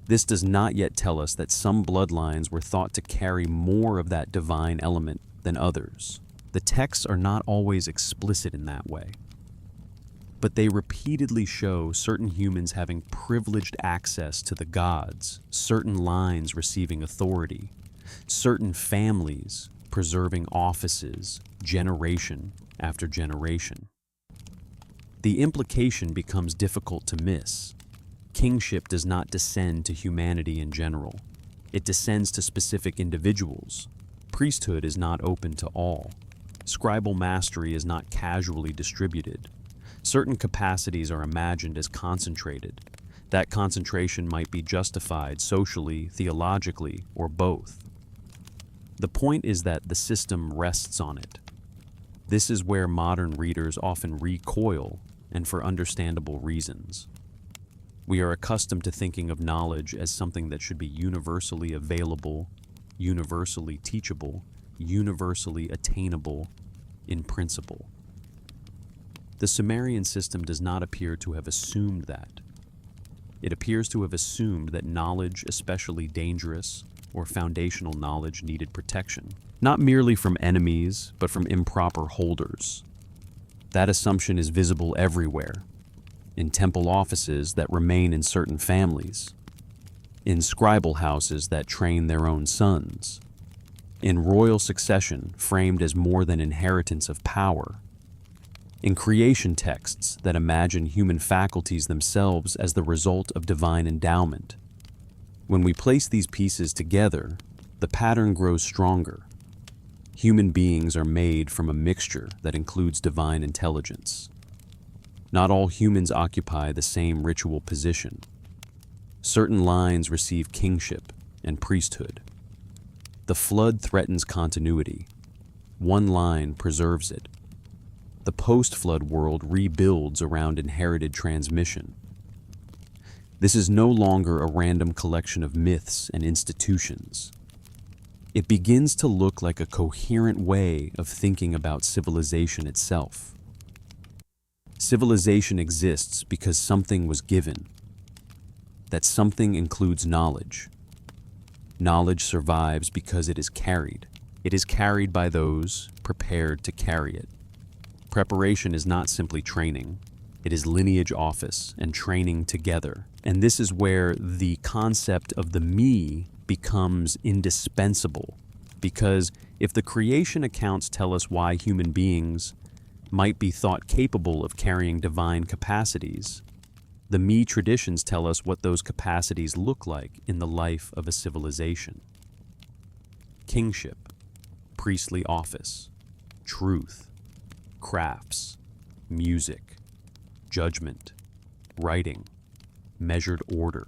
This does not yet tell us that some bloodlines were thought to carry more of that divine element than others. The texts are not always explicit in that way, but they repeatedly show certain humans having privileged access to the gods, certain lines receiving authority, certain families preserving offices generation after generation. The implication becomes difficult to miss. Kingship does not descend to humanity in general. It descends to specific individuals. Priesthood is not open to all. Scribal mastery is not casually distributed. Certain capacities are imagined as concentrated. That concentration might be justified socially, theologically, or both. The point is that the system rests on it. This is where modern readers often recoil, and for understandable reasons. We are accustomed to thinking of knowledge as something that should be universally available, universally teachable, universally attainable in principle. The Sumerian system does not appear to have assumed that. It appears to have assumed that knowledge, especially dangerous or foundational knowledge, needed protection, not merely from enemies, but from improper holders. That assumption is visible everywhere, in temple offices that remain in certain families, in scribal houses that train their own sons, in royal succession framed as more than inheritance of power, in creation texts that imagine human faculties themselves as the result of divine endowment. When we place these pieces together, the pattern grows stronger. Human beings are made from a mixture that includes divine intelligence. Not all humans occupy the same ritual position. Certain lines receive kingship and priesthood. The flood threatens continuity. One line preserves it. The post-flood world rebuilds around inherited transmission. This is no longer a random collection of myths and institutions. It begins to look like a coherent way of thinking about civilization itself. Civilization exists because something was given. That something includes knowledge. Knowledge survives because it is carried. It is carried by those prepared to carry it. Preparation is not simply training. It is lineage office and training together. And this is where the concept of the me becomes indispensable. Because if the creation accounts tell us why human beings might be thought capable of carrying divine capacities, the me traditions tell us what those capacities look like in the life of a civilization. Kingship, priestly office, truth, crafts, music, judgment, writing, measured order.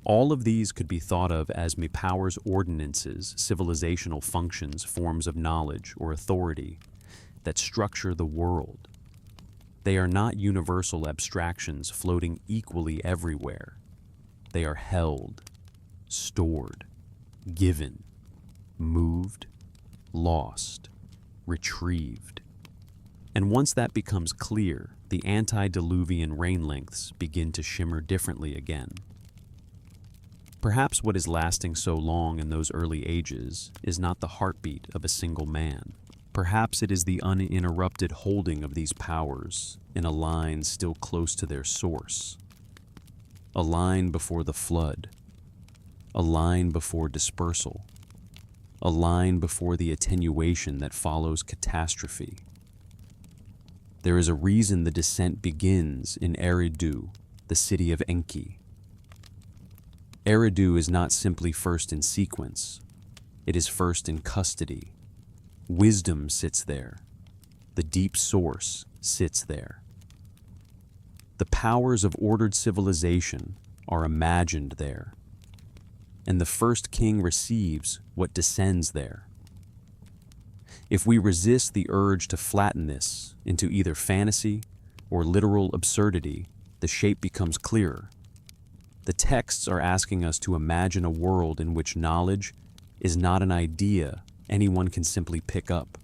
All of these could be thought of as Mepower's ordinances, civilizational functions, forms of knowledge or authority that structure the world. They are not universal abstractions floating equally everywhere. They are held, stored, given, moved, lost, retrieved. And once that becomes clear, the antediluvian rain lengths begin to shimmer differently again. Perhaps what is lasting so long in those early ages is not the heartbeat of a single man. Perhaps it is the uninterrupted holding of these powers in a line still close to their source. A line before the flood. A line before dispersal. a line before the attenuation that follows catastrophe. There is a reason the descent begins in Eridu, the city of Enki. Eridu is not simply first in sequence, it is first in custody. Wisdom sits there. The deep source sits there. The powers of ordered civilization are imagined there, and the first king receives what descends there. If we resist the urge to flatten this into either fantasy or literal absurdity, the shape becomes clearer. The texts are asking us to imagine a world in which knowledge is not an idea anyone can simply pick up.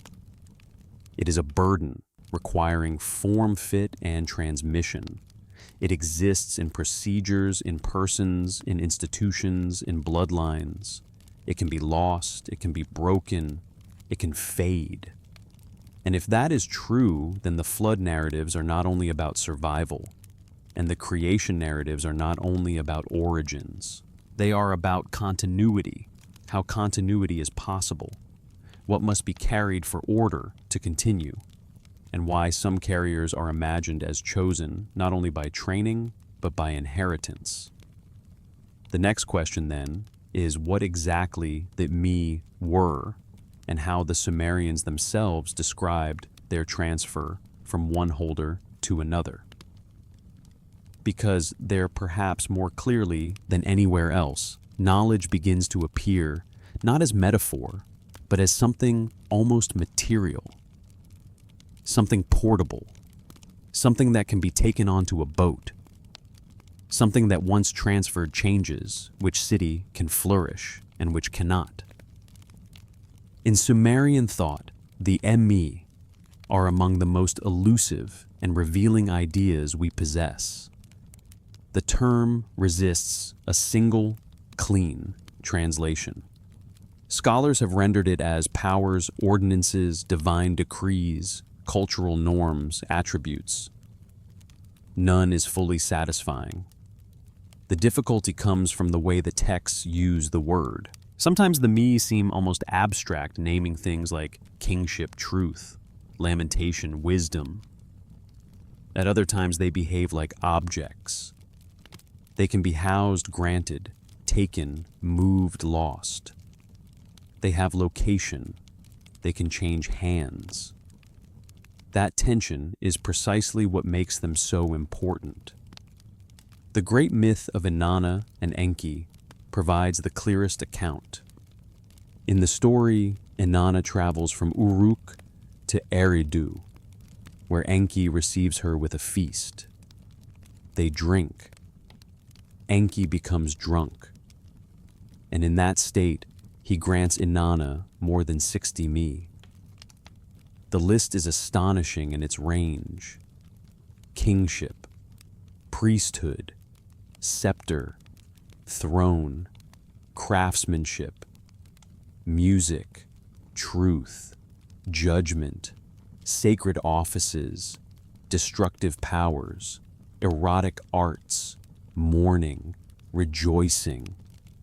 It is a burden requiring form fit and transmission. It exists in procedures, in persons, in institutions, in bloodlines. It can be lost, it can be broken, it can fade. And if that is true, then the flood narratives are not only about survival, and the creation narratives are not only about origins. They are about continuity, how continuity is possible, what must be carried for order to continue, and why some carriers are imagined as chosen not only by training, but by inheritance. The next question, then, is what exactly the me were, and how the Sumerians themselves described their transfer from one holder to another. Because there perhaps more clearly than anywhere else, knowledge begins to appear not as metaphor, but as something almost material, something portable, something that can be taken onto a boat, something that once transferred changes which city can flourish and which cannot. In Sumerian thought, the Emi are among the most elusive and revealing ideas we possess. The term resists a single, clean translation. Scholars have rendered it as powers, ordinances, divine decrees, cultural norms, attributes. None is fully satisfying. The difficulty comes from the way the texts use the word. Sometimes the me seem almost abstract, naming things like kingship, truth, lamentation, wisdom. At other times they behave like objects. They can be housed, granted, taken, moved, lost. They have location. They can change hands. That tension is precisely what makes them so important. The great myth of Inanna and Enki provides the clearest account. In the story, Inanna travels from Uruk to Eridu, where Enki receives her with a feast. They drink. Enki becomes drunk, and in that state, he grants Inanna more than 60 me. The list is astonishing in its range. Kingship, priesthood, scepter, throne, craftsmanship, music, truth, judgment, sacred offices, destructive powers, erotic arts, mourning, rejoicing,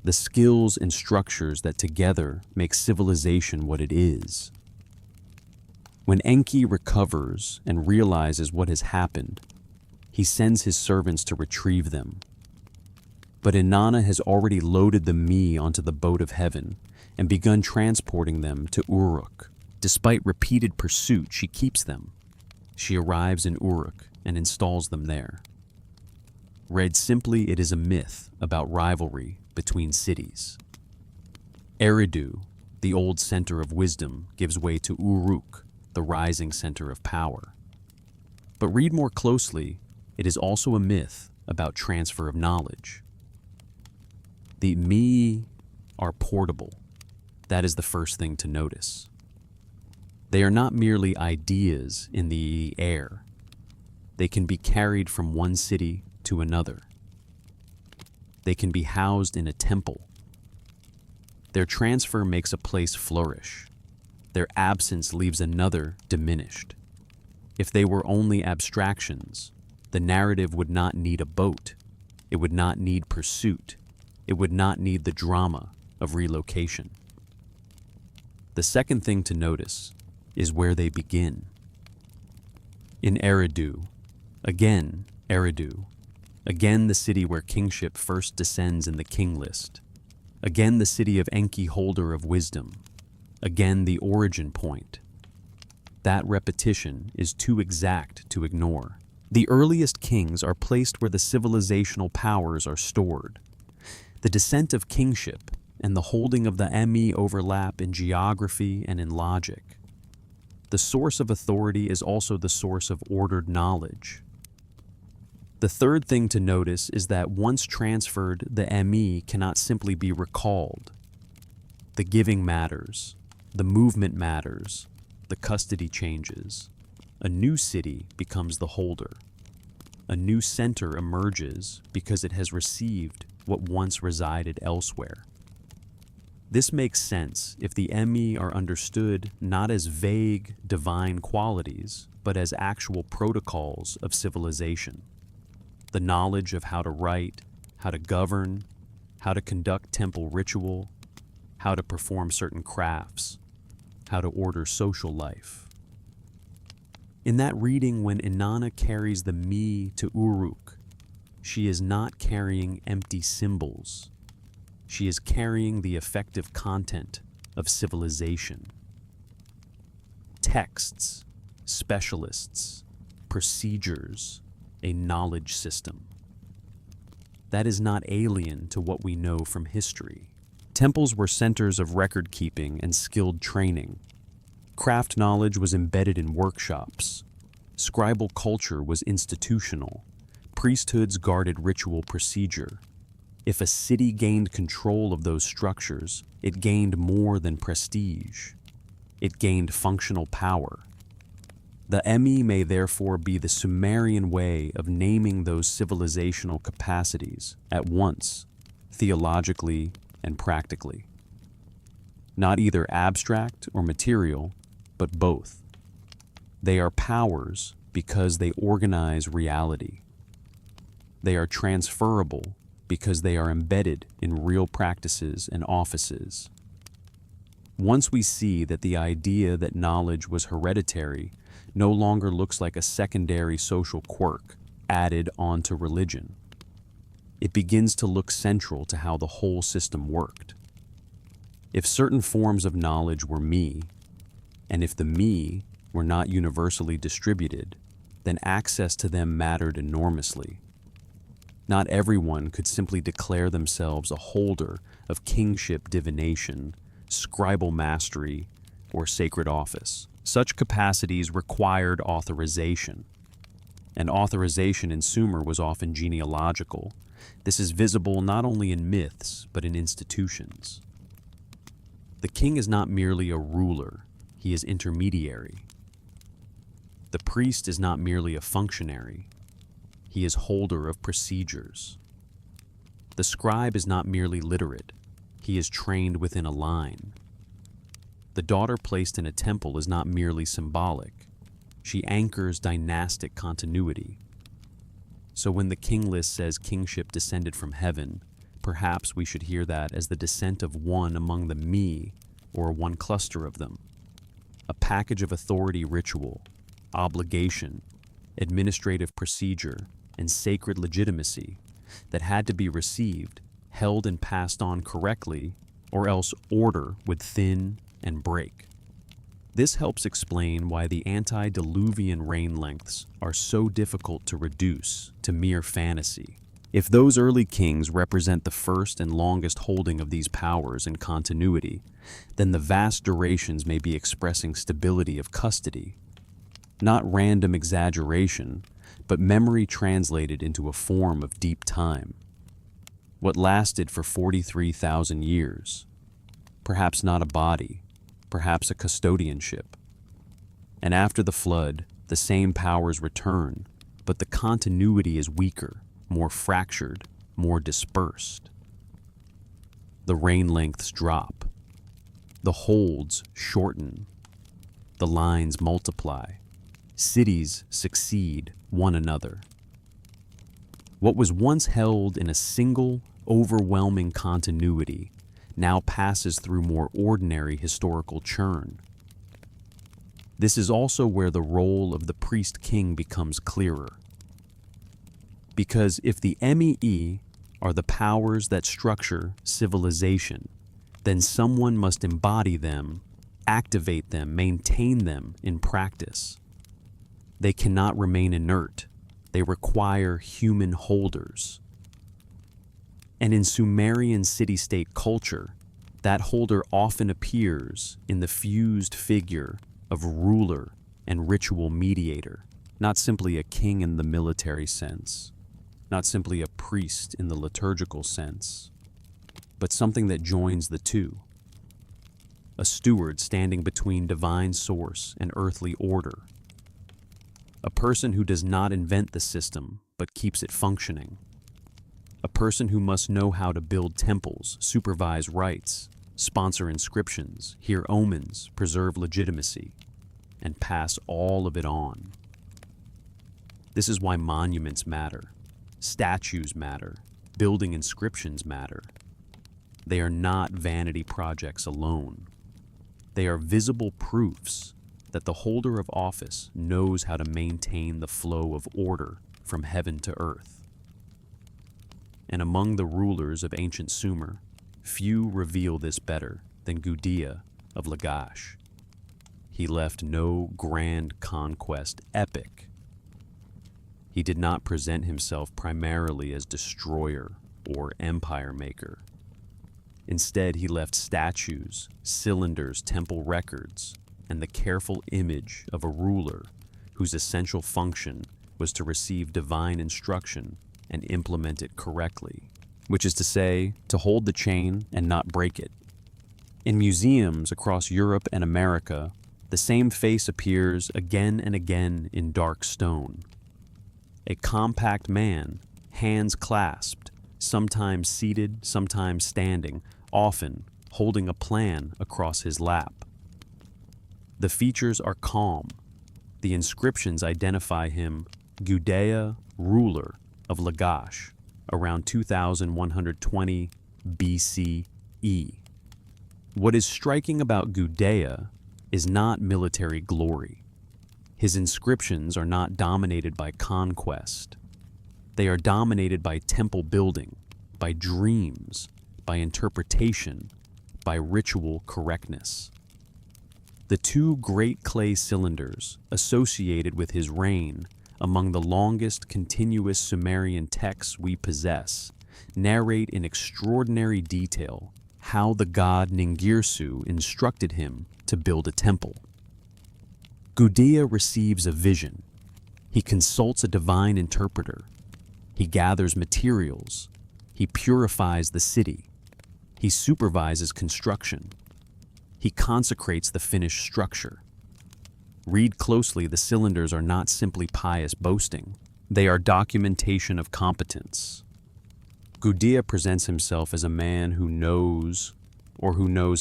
the skills and structures that together make civilization what it is. When Enki recovers and realizes what has happened, he sends his servants to retrieve them. But Inanna has already loaded the me onto the boat of heaven and begun transporting them to Uruk. Despite repeated pursuit, she keeps them. She arrives in Uruk and installs them there. Read simply, it is a myth about rivalry between cities. Eridu, the old center of wisdom, gives way to Uruk, the rising center of power. But read more closely, it is also a myth about transfer of knowledge. The me are portable. That is the first thing to notice. They are not merely ideas in the air. They can be carried from one city to another. They can be housed in a temple. Their transfer makes a place flourish. Their absence leaves another diminished. If they were only abstractions, the narrative would not need a boat. It would not need pursuit. It would not need the drama of relocation. The second thing to notice is where they begin. In Eridu, again the city where kingship first descends in the king list, again the city of Enki, holder of wisdom, again the origin point. That repetition is too exact to ignore. The earliest kings are placed where the civilizational powers are stored. The descent of kingship and the holding of the Emi overlap in geography and in logic. The source of authority is also the source of ordered knowledge. The third thing to notice is that once transferred, the Emi cannot simply be recalled. The giving matters, the movement matters, the custody changes. A new city becomes the holder. A new center emerges because it has received what once resided elsewhere. This makes sense if the Emi are understood not as vague divine qualities, but as actual protocols of civilization. The knowledge of how to write, how to govern, how to conduct temple ritual, how to perform certain crafts, how to order social life. In that reading, when Inanna carries the Mi to Uruk, she is not carrying empty symbols. She is carrying the effective content of civilization. Texts, specialists, procedures, a knowledge system. That is not alien to what we know from history. Temples were centers of record-keeping and skilled training. Craft knowledge was embedded in workshops. Scribal culture was institutional. Priesthoods guarded ritual procedure. If a city gained control of those structures, it gained more than prestige. It gained functional power. The Emi may therefore be the Sumerian way of naming those civilizational capacities at once, theologically and practically. Not either abstract or material, but both. They are powers because they organize reality. They are transferable because they are embedded in real practices and offices. Once we see that the idea that knowledge was hereditary no longer looks like a secondary social quirk added onto religion, it begins to look central to how the whole system worked. If certain forms of knowledge were me, and if the me were not universally distributed, then access to them mattered enormously. Not everyone could simply declare themselves a holder of kingship divination, scribal mastery, or sacred office. Such capacities required authorization. And authorization in Sumer was often genealogical. This is visible not only in myths, but in institutions. The king is not merely a ruler, he is intermediary. The priest is not merely a functionary, he is holder of procedures. The scribe is not merely literate, he is trained within a line. The daughter placed in a temple is not merely symbolic, she anchors dynastic continuity. So when the king list says kingship descended from heaven, perhaps we should hear that as the descent of one among the me, or one cluster of them. A package of authority ritual, obligation, administrative procedure, and sacred legitimacy that had to be received, held and passed on correctly, or else order would thin and break. This helps explain why the antediluvian reign lengths are so difficult to reduce to mere fantasy. If those early kings represent the first and longest holding of these powers in continuity, then the vast durations may be expressing stability of custody, not random exaggeration, but memory translated into a form of deep time. What lasted for 43,000 years, perhaps not a body, perhaps a custodianship. And after the flood, the same powers return, but the continuity is weaker, more fractured, more dispersed. The reign lengths drop. The holds shorten. The lines multiply. Cities succeed one another. What was once held in a single, overwhelming continuity now passes through more ordinary historical churn. This is also where the role of the priest-king becomes clearer. Because if the Mee are the powers that structure civilization, then someone must embody them, activate them, maintain them in practice. They cannot remain inert. They require human holders. And in Sumerian city-state culture, that holder often appears in the fused figure of ruler and ritual mediator, not simply a king in the military sense, not simply a priest in the liturgical sense, but something that joins the two. A steward standing between divine source and earthly order. A person who does not invent the system, but keeps it functioning. A person who must know how to build temples, supervise rites, sponsor inscriptions, hear omens, preserve legitimacy, and pass all of it on. This is why monuments matter, statues matter, building inscriptions matter. They are not vanity projects alone. They are visible proofs that the holder of office knows how to maintain the flow of order from heaven to earth. And among the rulers of ancient Sumer, few reveal this better than Gudea of Lagash. He left no grand conquest epic. He did not present himself primarily as destroyer or empire maker. Instead, he left statues, cylinders, temple records, and the careful image of a ruler whose essential function was to receive divine instruction and implement it correctly, which is to say, to hold the chain and not break it. In museums across Europe and America, the same face appears again and again in dark stone. A compact man, hands clasped, sometimes seated, sometimes standing, often holding a plan across his lap. The features are calm. The inscriptions identify him Gudea, ruler of Lagash, around 2120 BCE. What is striking about Gudea is not military glory. His inscriptions are not dominated by conquest. They are dominated by temple building, by dreams, by interpretation, by ritual correctness. The two great clay cylinders associated with his reign among the longest continuous Sumerian texts we possess narrate in extraordinary detail how the god Ningirsu instructed him to build a temple. Gudea receives a vision. He consults a divine interpreter. He gathers materials. He purifies the city. He supervises construction. He consecrates the finished structure. Read closely, the cylinders are not simply pious boasting. They are documentation of competence. Gudea presents himself as a man who knows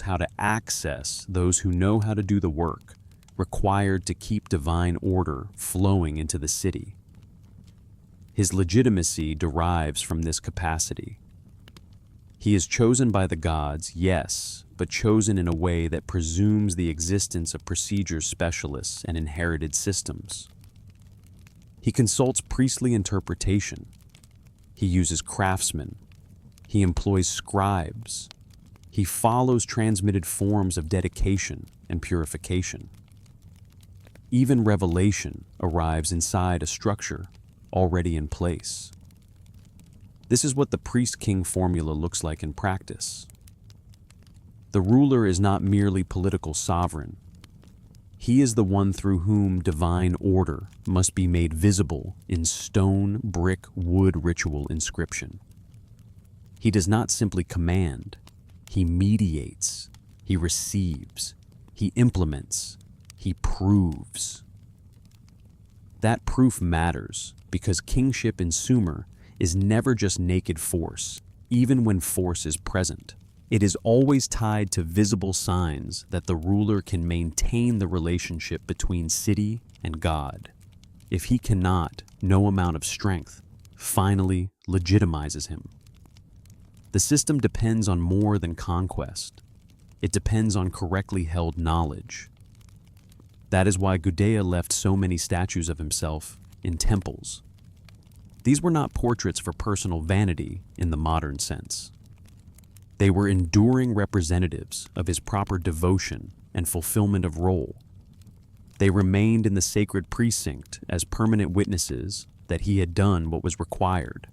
how to access those who know how to do the work required to keep divine order flowing into the city. His legitimacy derives from this capacity. He is chosen by the gods, yes, but chosen in a way that presumes the existence of procedure specialists and inherited systems. He consults priestly interpretation. He uses craftsmen. He employs scribes. He follows transmitted forms of dedication and purification. Even revelation arrives inside a structure already in place. This is what the priest-king formula looks like in practice. The ruler is not merely political sovereign. He is the one through whom divine order must be made visible in stone, brick, wood ritual inscription. He does not simply command. He mediates. He receives. He implements. He proves. That proof matters because kingship in Sumer is never just naked force, even when force is present. It is always tied to visible signs that the ruler can maintain the relationship between city and God. If he cannot, no amount of strength finally legitimizes him. The system depends on more than conquest. It depends on correctly held knowledge. That is why Gudea left so many statues of himself in temples. These were not portraits for personal vanity in the modern sense. They were enduring representatives of his proper devotion and fulfillment of role. They remained in the sacred precinct as permanent witnesses that he had done what was required.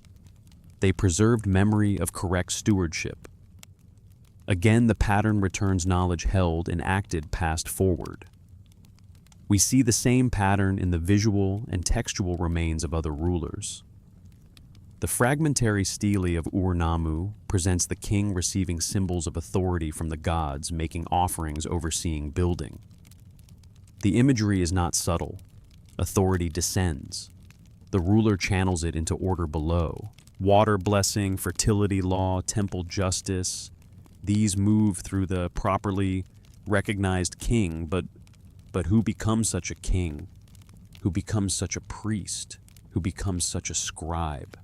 They preserved memory of correct stewardship. Again, the pattern returns knowledge held and acted passed forward. We see the same pattern in the visual and textual remains of other rulers. The fragmentary stele of Ur-Nammu presents the king receiving symbols of authority from the gods, making offerings overseeing building. The imagery is not subtle. Authority descends. The ruler channels it into order below. Water blessing, fertility law, temple justice. These move through the properly recognized king, but who becomes such a king? Who becomes such a priest? Who becomes such a scribe?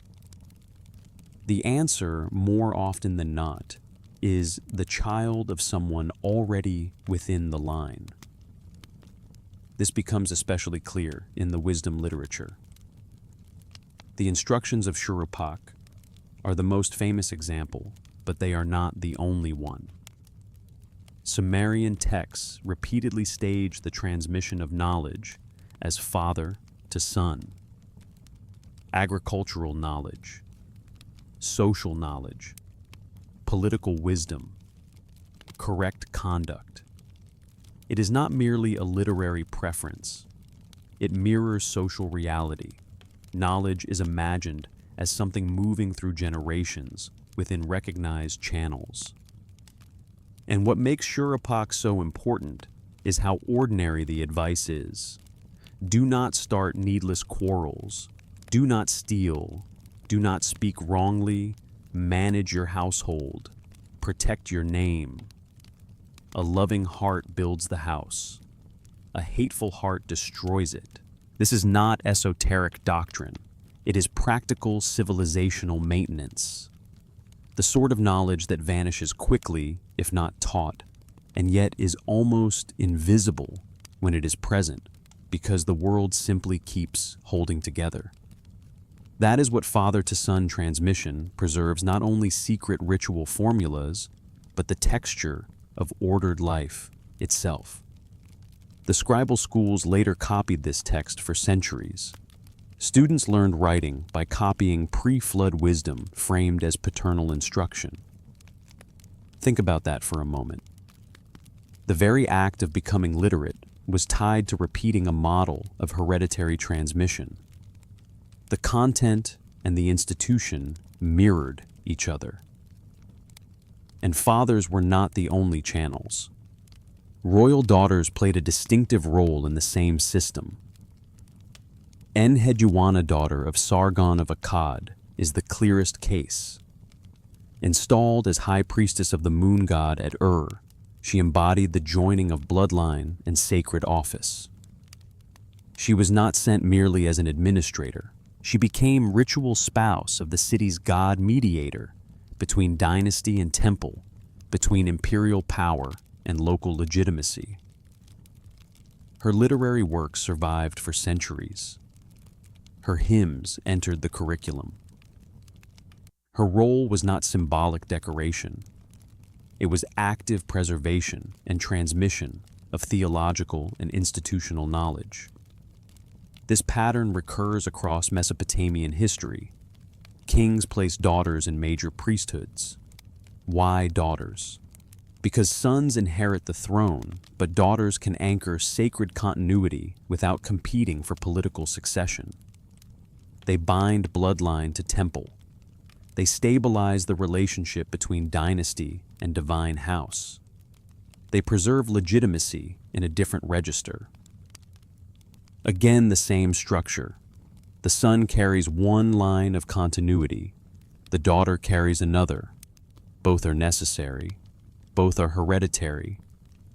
The answer, more often than not, is the child of someone already within the line. This becomes especially clear in the wisdom literature. The instructions of Shurupak are the most famous example, but they are not the only one. Sumerian texts repeatedly stage the transmission of knowledge as father to son. Agricultural knowledge, social knowledge, political wisdom, correct conduct. It is not merely a literary preference. It mirrors social reality. Knowledge is imagined as something moving through generations within recognized channels. And what makes Shurupak so important is how ordinary the advice is. Do not start needless quarrels. Do not steal. Do not speak wrongly. Manage your household. Protect your name. A loving heart builds the house. A hateful heart destroys it. This is not esoteric doctrine. It is practical civilizational maintenance. The sort of knowledge that vanishes quickly, if not taught, and yet is almost invisible when it is present, because the world simply keeps holding together. That is what father-to-son transmission preserves, not only secret ritual formulas, but the texture of ordered life itself. The scribal schools later copied this text for centuries. Students learned writing by copying pre-flood wisdom framed as paternal instruction. Think about that for a moment. The very act of becoming literate was tied to repeating a model of hereditary transmission. The content and the institution mirrored each other. And fathers were not the only channels. Royal daughters played a distinctive role in the same system. Enheduanna, daughter of Sargon of Akkad, is the clearest case. Installed as high priestess of the moon god at Ur, she embodied the joining of bloodline and sacred office. She was not sent merely as an administrator. She became ritual spouse of the city's god mediator between dynasty and temple, between imperial power and local legitimacy. Her literary works survived for centuries. Her hymns entered the curriculum. Her role was not symbolic decoration. It was active preservation and transmission of theological and institutional knowledge. This pattern recurs across Mesopotamian history. Kings placed daughters in major priesthoods. Why daughters? Because sons inherit the throne, but daughters can anchor sacred continuity without competing for political succession. They bind bloodline to temple. They stabilize the relationship between dynasty and divine house. They preserve legitimacy in a different register. Again, the same structure. The son carries one line of continuity. The daughter carries another. Both are necessary. Both are hereditary.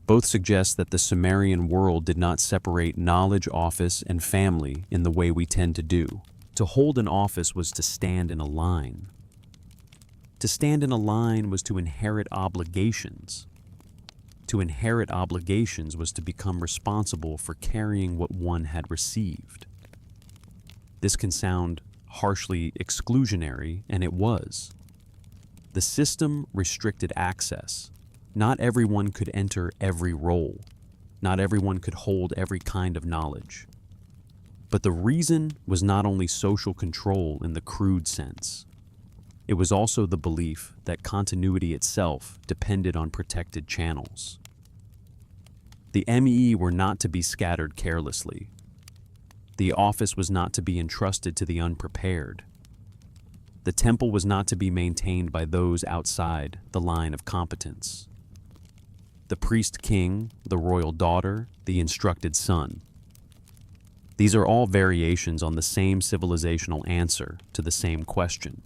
Both suggest that the Sumerian world did not separate knowledge, office, and family in the way we tend to do. To hold an office was to stand in a line. To stand in a line was to inherit obligations. To inherit obligations was to become responsible for carrying what one had received. This can sound harshly exclusionary, and it was. The system restricted access. Not everyone could enter every role. Not everyone could hold every kind of knowledge. But the reason was not only social control in the crude sense. It was also the belief that continuity itself depended on protected channels. The ME were not to be scattered carelessly. The office was not to be entrusted to the unprepared. The temple was not to be maintained by those outside the line of competence. The priest king, the royal daughter, the instructed son. These are all variations on the same civilizational answer to the same question.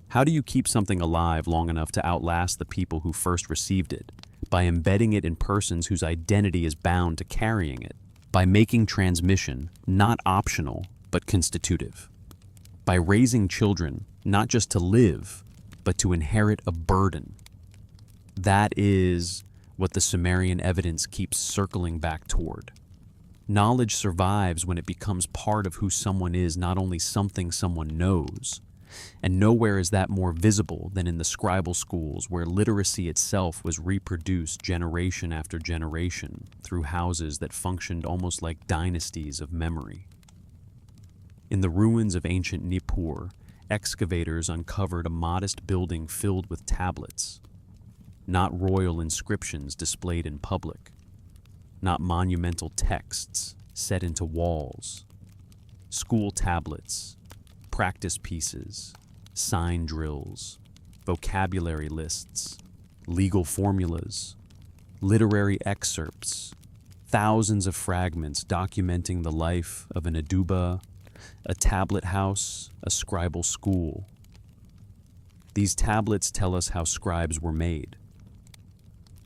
How do you keep something alive long enough to outlast the people who first received it? By embedding it in persons whose identity is bound to carrying it. By making transmission not optional, but constitutive. By raising children not just to live, but to inherit a burden. That is what the Sumerian evidence keeps circling back toward. Knowledge survives when it becomes part of who someone is, not only something someone knows. And nowhere is that more visible than in the scribal schools, where literacy itself was reproduced generation after generation through houses that functioned almost like dynasties of memory. In the ruins of ancient Nippur, excavators uncovered a modest building filled with tablets. Not royal inscriptions displayed in public. Not monumental texts set into walls. School tablets, practice pieces, sign drills, vocabulary lists, legal formulas, literary excerpts, thousands of fragments documenting the life of an aduba, a tablet house, a scribal school. These tablets tell us how scribes were made.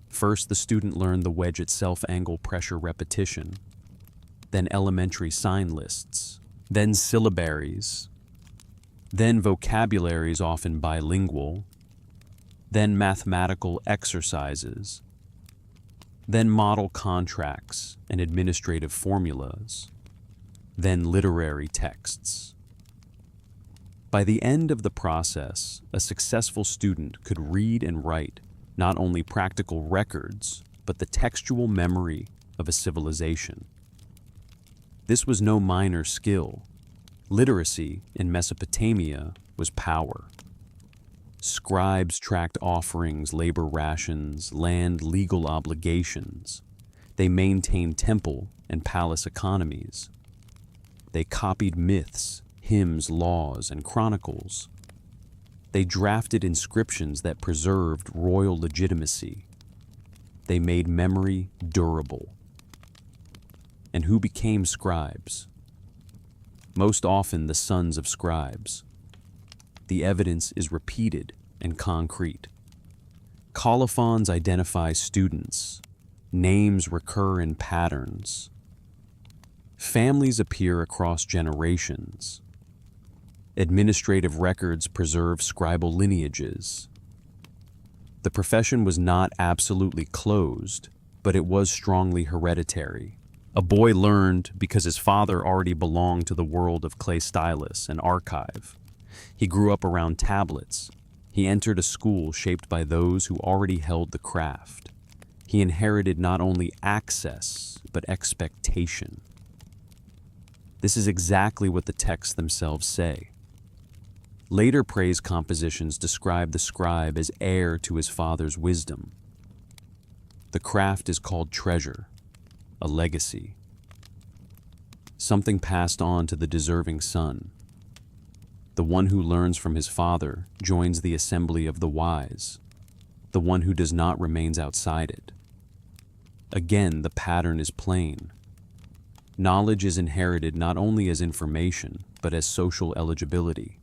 First, the student learned the wedge itself angle pressure repetition, then elementary sign lists, then syllabaries, then vocabularies often bilingual, then mathematical exercises, then model contracts and administrative formulas, then literary texts. By the end of the process, a successful student could read and write not only practical records, but the textual memory of a civilization. This was no minor skill. Literacy in Mesopotamia was power. Scribes tracked offerings, labor rations, land legal obligations. They maintained temple and palace economies. They copied myths, hymns, laws, and chronicles. They drafted inscriptions that preserved royal legitimacy. They made memory durable. And who became scribes? Most often the sons of scribes. The evidence is repeated and concrete. Colophons identify students. Names recur in patterns. Families appear across generations. Administrative records preserve scribal lineages. The profession was not absolutely closed, but it was strongly hereditary. A boy learned because his father already belonged to the world of clay stylus and archive. He grew up around tablets. He entered a school shaped by those who already held the craft. He inherited not only access, but expectation. This is exactly what the texts themselves say. Later praise compositions describe the scribe as heir to his father's wisdom. The craft is called treasure, a legacy, something passed on to the deserving son. The one who learns from his father joins the assembly of the wise. The one who does not remains outside it. Again, the pattern is plain. Knowledge is inherited not only as information, but as social eligibility.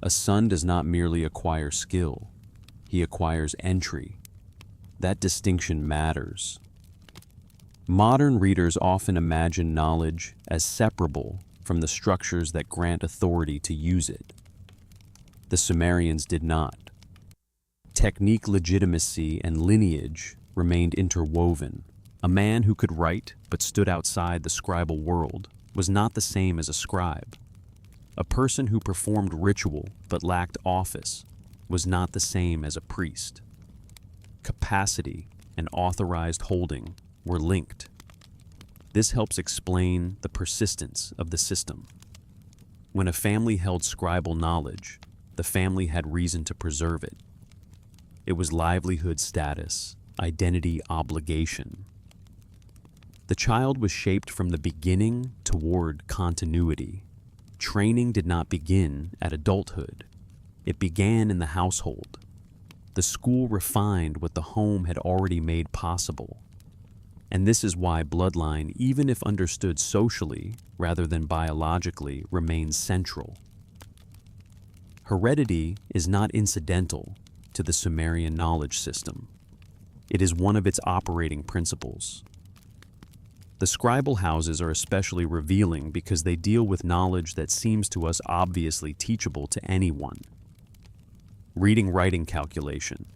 A son does not merely acquire skill, he acquires entry. That distinction matters. Modern readers often imagine knowledge as separable from the structures that grant authority to use it. The Sumerians did not. Technique legitimacy and lineage remained interwoven. A man who could write but stood outside the scribal world was not the same as a scribe. A person who performed ritual but lacked office was not the same as a priest. Capacity and authorized holding were linked. This helps explain the persistence of the system. When a family held scribal knowledge, the family had reason to preserve it. It was livelihood status, identity obligation. The child was shaped from the beginning toward continuity. Training did not begin at adulthood. It began in the household. The school refined what the home had already made possible. And this is why bloodline, even if understood socially rather than biologically, remains central. Heredity is not incidental to the Sumerian knowledge system. It is one of its operating principles. The scribal houses are especially revealing because they deal with knowledge that seems to us obviously teachable to anyone. Reading-writing calculation.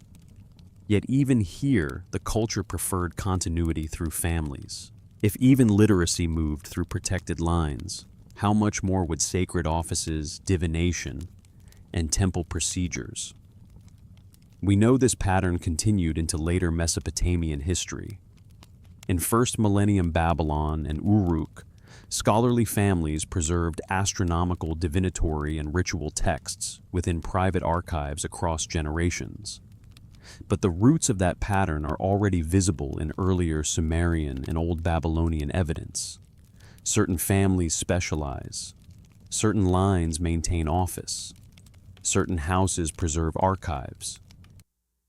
Yet even here, the culture preferred continuity through families. If even literacy moved through protected lines, how much more would sacred offices, divination, and temple procedures? We know this pattern continued into later Mesopotamian history. In first millennium Babylon and Uruk, scholarly families preserved astronomical, divinatory, and ritual texts within private archives across generations. But the roots of that pattern are already visible in earlier Sumerian and Old Babylonian evidence. Certain families specialize. Certain lines maintain office. Certain houses preserve archives.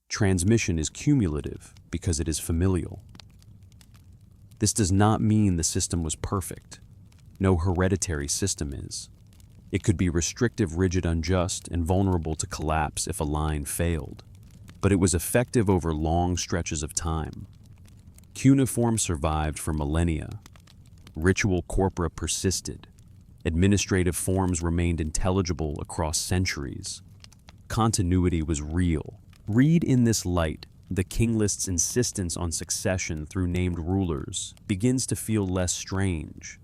Transmission is cumulative because it is familial. This does not mean the system was perfect. No hereditary system is. It could be restrictive, rigid, unjust, and vulnerable to collapse if a line failed. But it was effective over long stretches of time. Cuneiform survived for millennia. Ritual corpora persisted. Administrative forms remained intelligible across centuries. Continuity was real. Read in this light, the king list's insistence on succession through named rulers begins to feel less strange.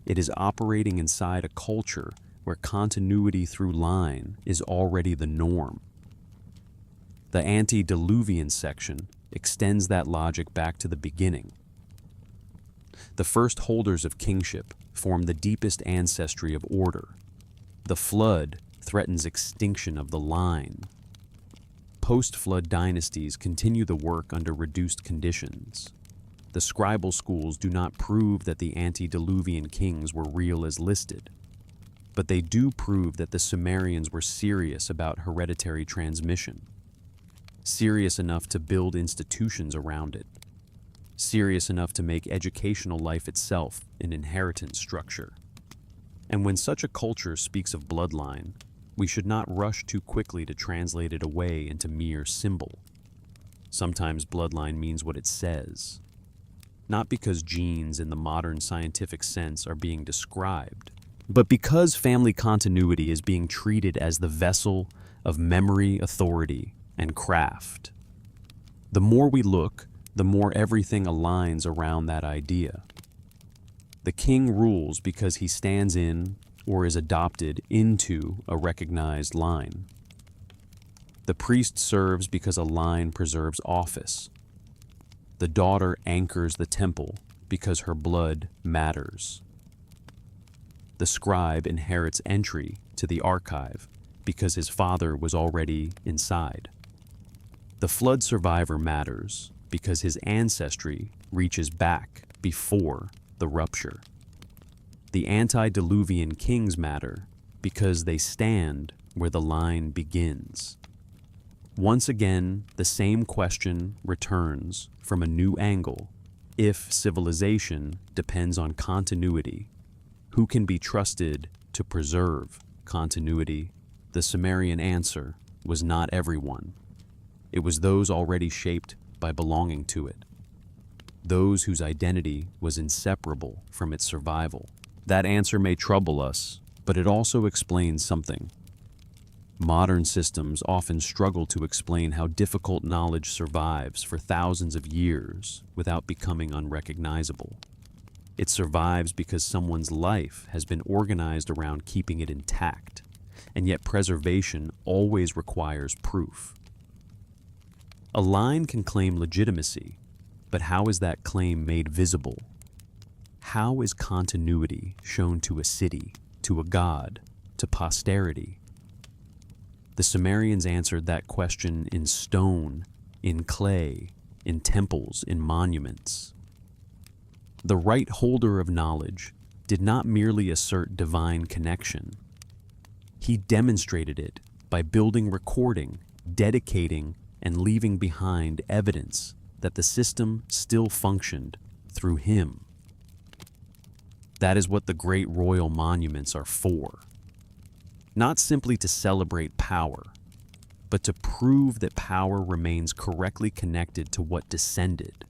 It is operating inside a culture where continuity through line is already the norm. The antediluvian section extends that logic back to the beginning. The first holders of kingship form the deepest ancestry of order. The flood threatens extinction of the line. Post-flood dynasties continue the work under reduced conditions. The scribal schools do not prove that the antediluvian kings were real as listed, but they do prove that the Sumerians were serious about hereditary transmission. Serious enough to build institutions around it. Serious enough to make educational life itself an inheritance structure. And when such a culture speaks of bloodline, we should not rush too quickly to translate it away into mere symbol. Sometimes bloodline means what it says. Not because genes in the modern scientific sense are being described, but because family continuity is being treated as the vessel of memory, authority, and craft. The more we look, the more everything aligns around that idea. The king rules because he stands in or is adopted into a recognized line. The priest serves because a line preserves office. The daughter anchors the temple because her blood matters. The scribe inherits entry to the archive because his father was already inside. The flood survivor matters because his ancestry reaches back before the rupture. The antediluvian kings matter because they stand where the line begins. Once again, the same question returns from a new angle. If civilization depends on continuity, who can be trusted to preserve continuity? The Sumerian answer was not everyone. It was those already shaped by belonging to it. Those whose identity was inseparable from its survival. That answer may trouble us, but it also explains something. Modern systems often struggle to explain how difficult knowledge survives for thousands of years without becoming unrecognizable. It survives because someone's life has been organized around keeping it intact, and yet preservation always requires proof. A line can claim legitimacy, but how is that claim made visible? How is continuity shown to a city, to a god, to posterity? The Sumerians answered that question in stone, in clay, in temples, in monuments. The right holder of knowledge did not merely assert divine connection. He demonstrated it by building recording, dedicating, and leaving behind evidence that the system still functioned through him. That is what the great royal monuments are for. Not simply to celebrate power, but to prove that power remains correctly connected to what descended.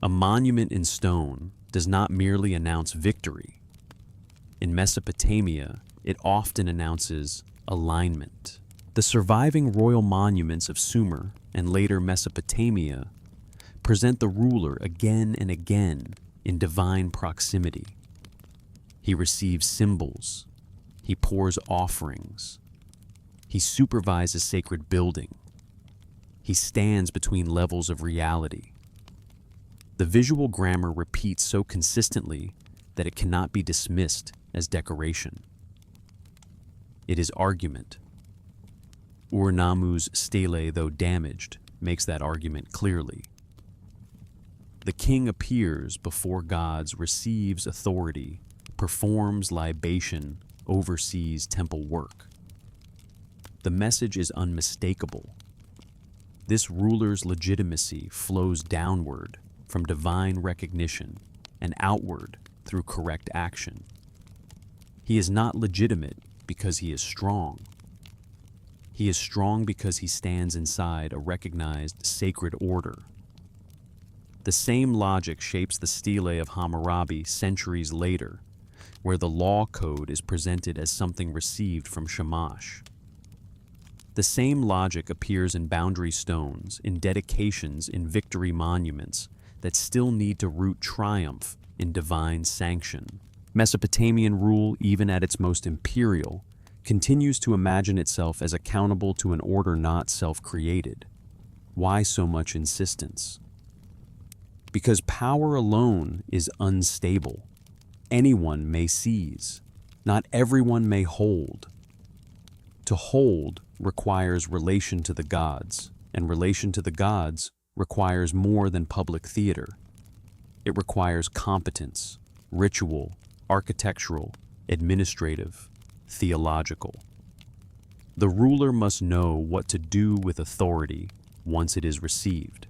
A monument in stone does not merely announce victory. In Mesopotamia, it often announces alignment. The surviving royal monuments of Sumer and later Mesopotamia present the ruler again and again in divine proximity. He receives symbols. He pours offerings. He supervises sacred building. He stands between levels of reality. The visual grammar repeats so consistently that it cannot be dismissed as decoration. It is argument. Ur-Nammu's stele, though damaged, makes that argument clearly. The king appears before gods, receives authority, performs libation, oversees temple work. The message is unmistakable. This ruler's legitimacy flows downward from divine recognition and outward through correct action. He is not legitimate because he is strong. He is strong because he stands inside a recognized sacred order. The same logic shapes the stele of Hammurabi centuries later, where the law code is presented as something received from Shamash. The same logic appears in boundary stones, in dedications, in victory monuments that still need to root triumph in divine sanction. Mesopotamian rule, even at its most imperial, continues to imagine itself as accountable to an order not self-created. Why so much insistence? Because power alone is unstable. Anyone may seize. Not everyone may hold. To hold requires relation to the gods, and relation to the gods requires more than public theater. It requires competence, ritual, architectural, administrative, theological. The ruler must know what to do with authority once it is received.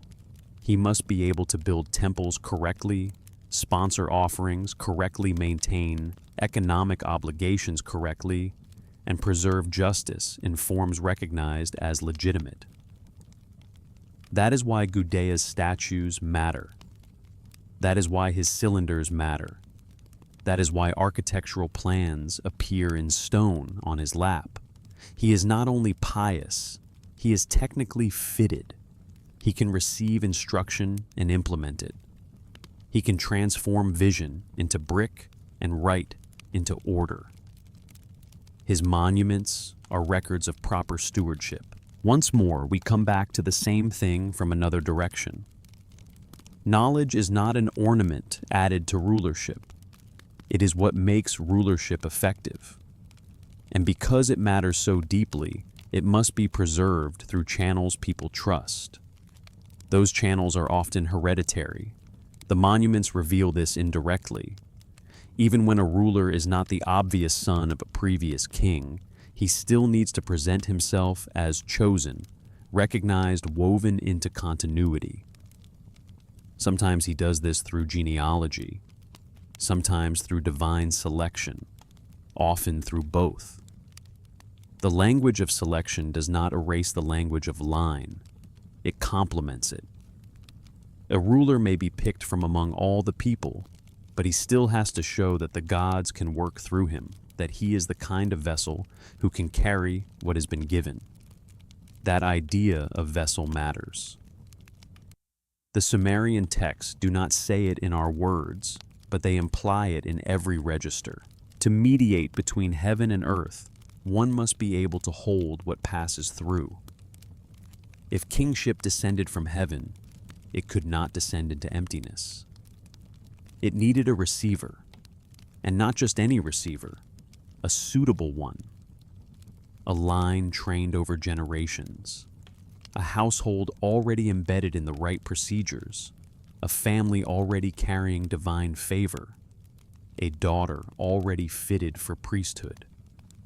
He must be able to build temples correctly, sponsor offerings correctly, maintain economic obligations correctly, and preserve justice in forms recognized as legitimate. That is why Gudеa's statues matter. That is why his cylinders matter. That is why architectural plans appear in stone on his lap. He is not only pious, he is technically fitted. He can receive instruction and implement it. He can transform vision into brick and write into order. His monuments are records of proper stewardship. Once more, we come back to the same thing from another direction. Knowledge is not an ornament added to rulership. It is what makes rulership effective. And because it matters so deeply, it must be preserved through channels people trust. Those channels are often hereditary. The monuments reveal this indirectly. Even when a ruler is not the obvious son of a previous king, he still needs to present himself as chosen, recognized, woven into continuity. Sometimes he does this through genealogy, sometimes through divine selection, often through both. The language of selection does not erase the language of line. It complements it. A ruler may be picked from among all the people, but he still has to show that the gods can work through him. that he is the kind of vessel who can carry what has been given. That idea of vessel matters. The Sumerian texts do not say it in our words, but they imply it in every register. To mediate between heaven and earth, one must be able to hold what passes through. If kingship descended from heaven, it could not descend into emptiness. It needed a receiver, and not just any receiver, a suitable one. A line trained over generations, a household already embedded in the right procedures, a family already carrying divine favor, a daughter already fitted for priesthood,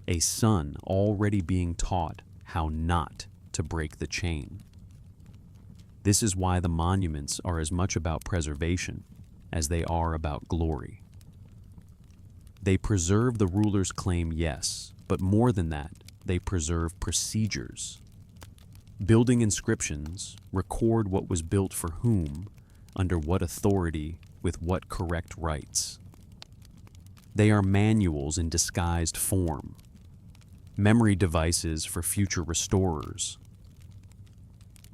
a son already being taught how not to break the chain. This is why the monuments are as much about preservation as they are about glory. They preserve the ruler's claim, yes, but more than that, they preserve procedures. Building inscriptions record what was built for whom, under what authority, with what correct rights. They are manuals in disguised form, memory devices for future restorers.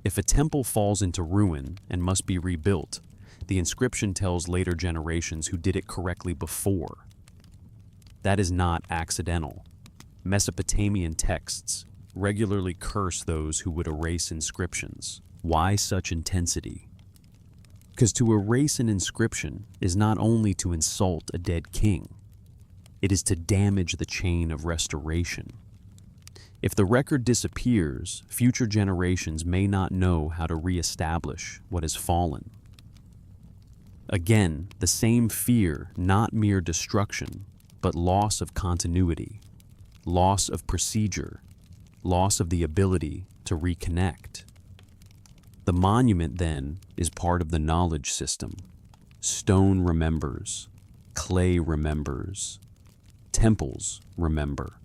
If a temple falls into ruin and must be rebuilt, the inscription tells later generations who did it correctly before. That is not accidental. Mesopotamian texts regularly curse those who would erase inscriptions. Why such intensity? Because to erase an inscription is not only to insult a dead king, it is to damage the chain of restoration. If the record disappears, future generations may not know how to reestablish what has fallen. Again, the same fear, not mere destruction, but loss of continuity, loss of procedure, loss of the ability to reconnect. The monument, then, is part of the knowledge system. Stone remembers, clay remembers, temples remember,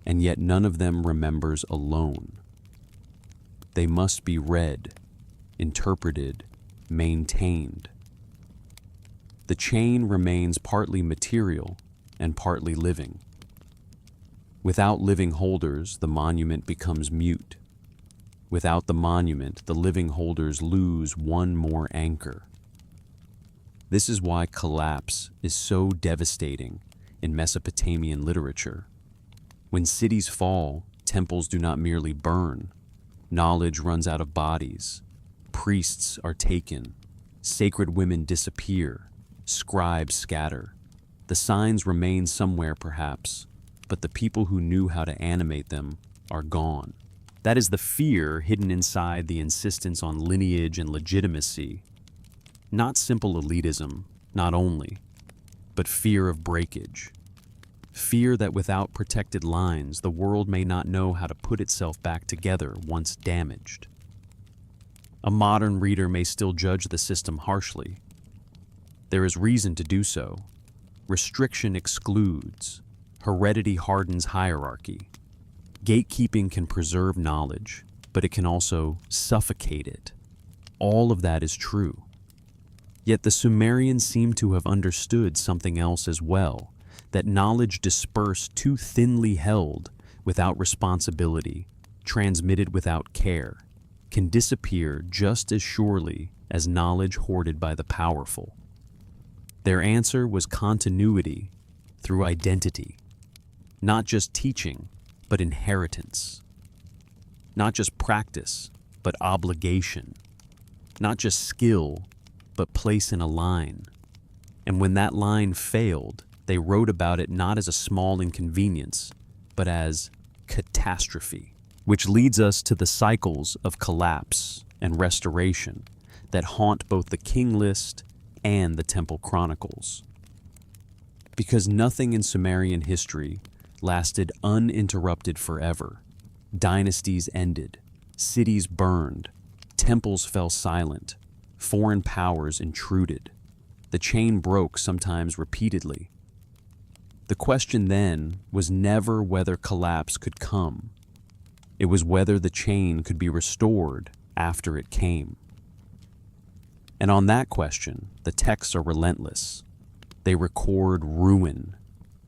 and yet none of them remembers alone. They must be read, interpreted, maintained. The chain remains partly material and partly living. Without living holders, the monument becomes mute. Without the monument, the living holders lose one more anchor. This is why collapse is so devastating in Mesopotamian literature. When cities fall, temples do not merely burn. Knowledge runs out of bodies. Priests are taken. Sacred women disappear. Scribes scatter. The signs remain somewhere, perhaps, but the people who knew how to animate them are gone. That is the fear hidden inside the insistence on lineage and legitimacy. Not simple elitism, not only, but fear of breakage. Fear that without protected lines, the world may not know how to put itself back together once damaged. A modern reader may still judge the system harshly. There is reason to do so. Restriction excludes. Heredity hardens hierarchy. Gatekeeping can preserve knowledge, but it can also suffocate it. All of that is true. Yet the Sumerians seem to have understood something else as well, that knowledge dispersed too thinly held, without responsibility, transmitted without care, can disappear just as surely as knowledge hoarded by the powerful. Their answer was continuity through identity. Not just teaching, but inheritance. Not just practice, but obligation. Not just skill, but place in a line. And when that line failed, they wrote about it not as a small inconvenience, but as catastrophe, which leads us to the cycles of collapse and restoration that haunt both the king list and the temple chronicles. Because nothing in Sumerian history lasted uninterrupted forever. Dynasties ended, cities burned, temples fell silent, foreign powers intruded. The chain broke, sometimes repeatedly. The question then was never whether collapse could come. It was whether the chain could be restored after it came. And on that question, the texts are relentless. They record ruin,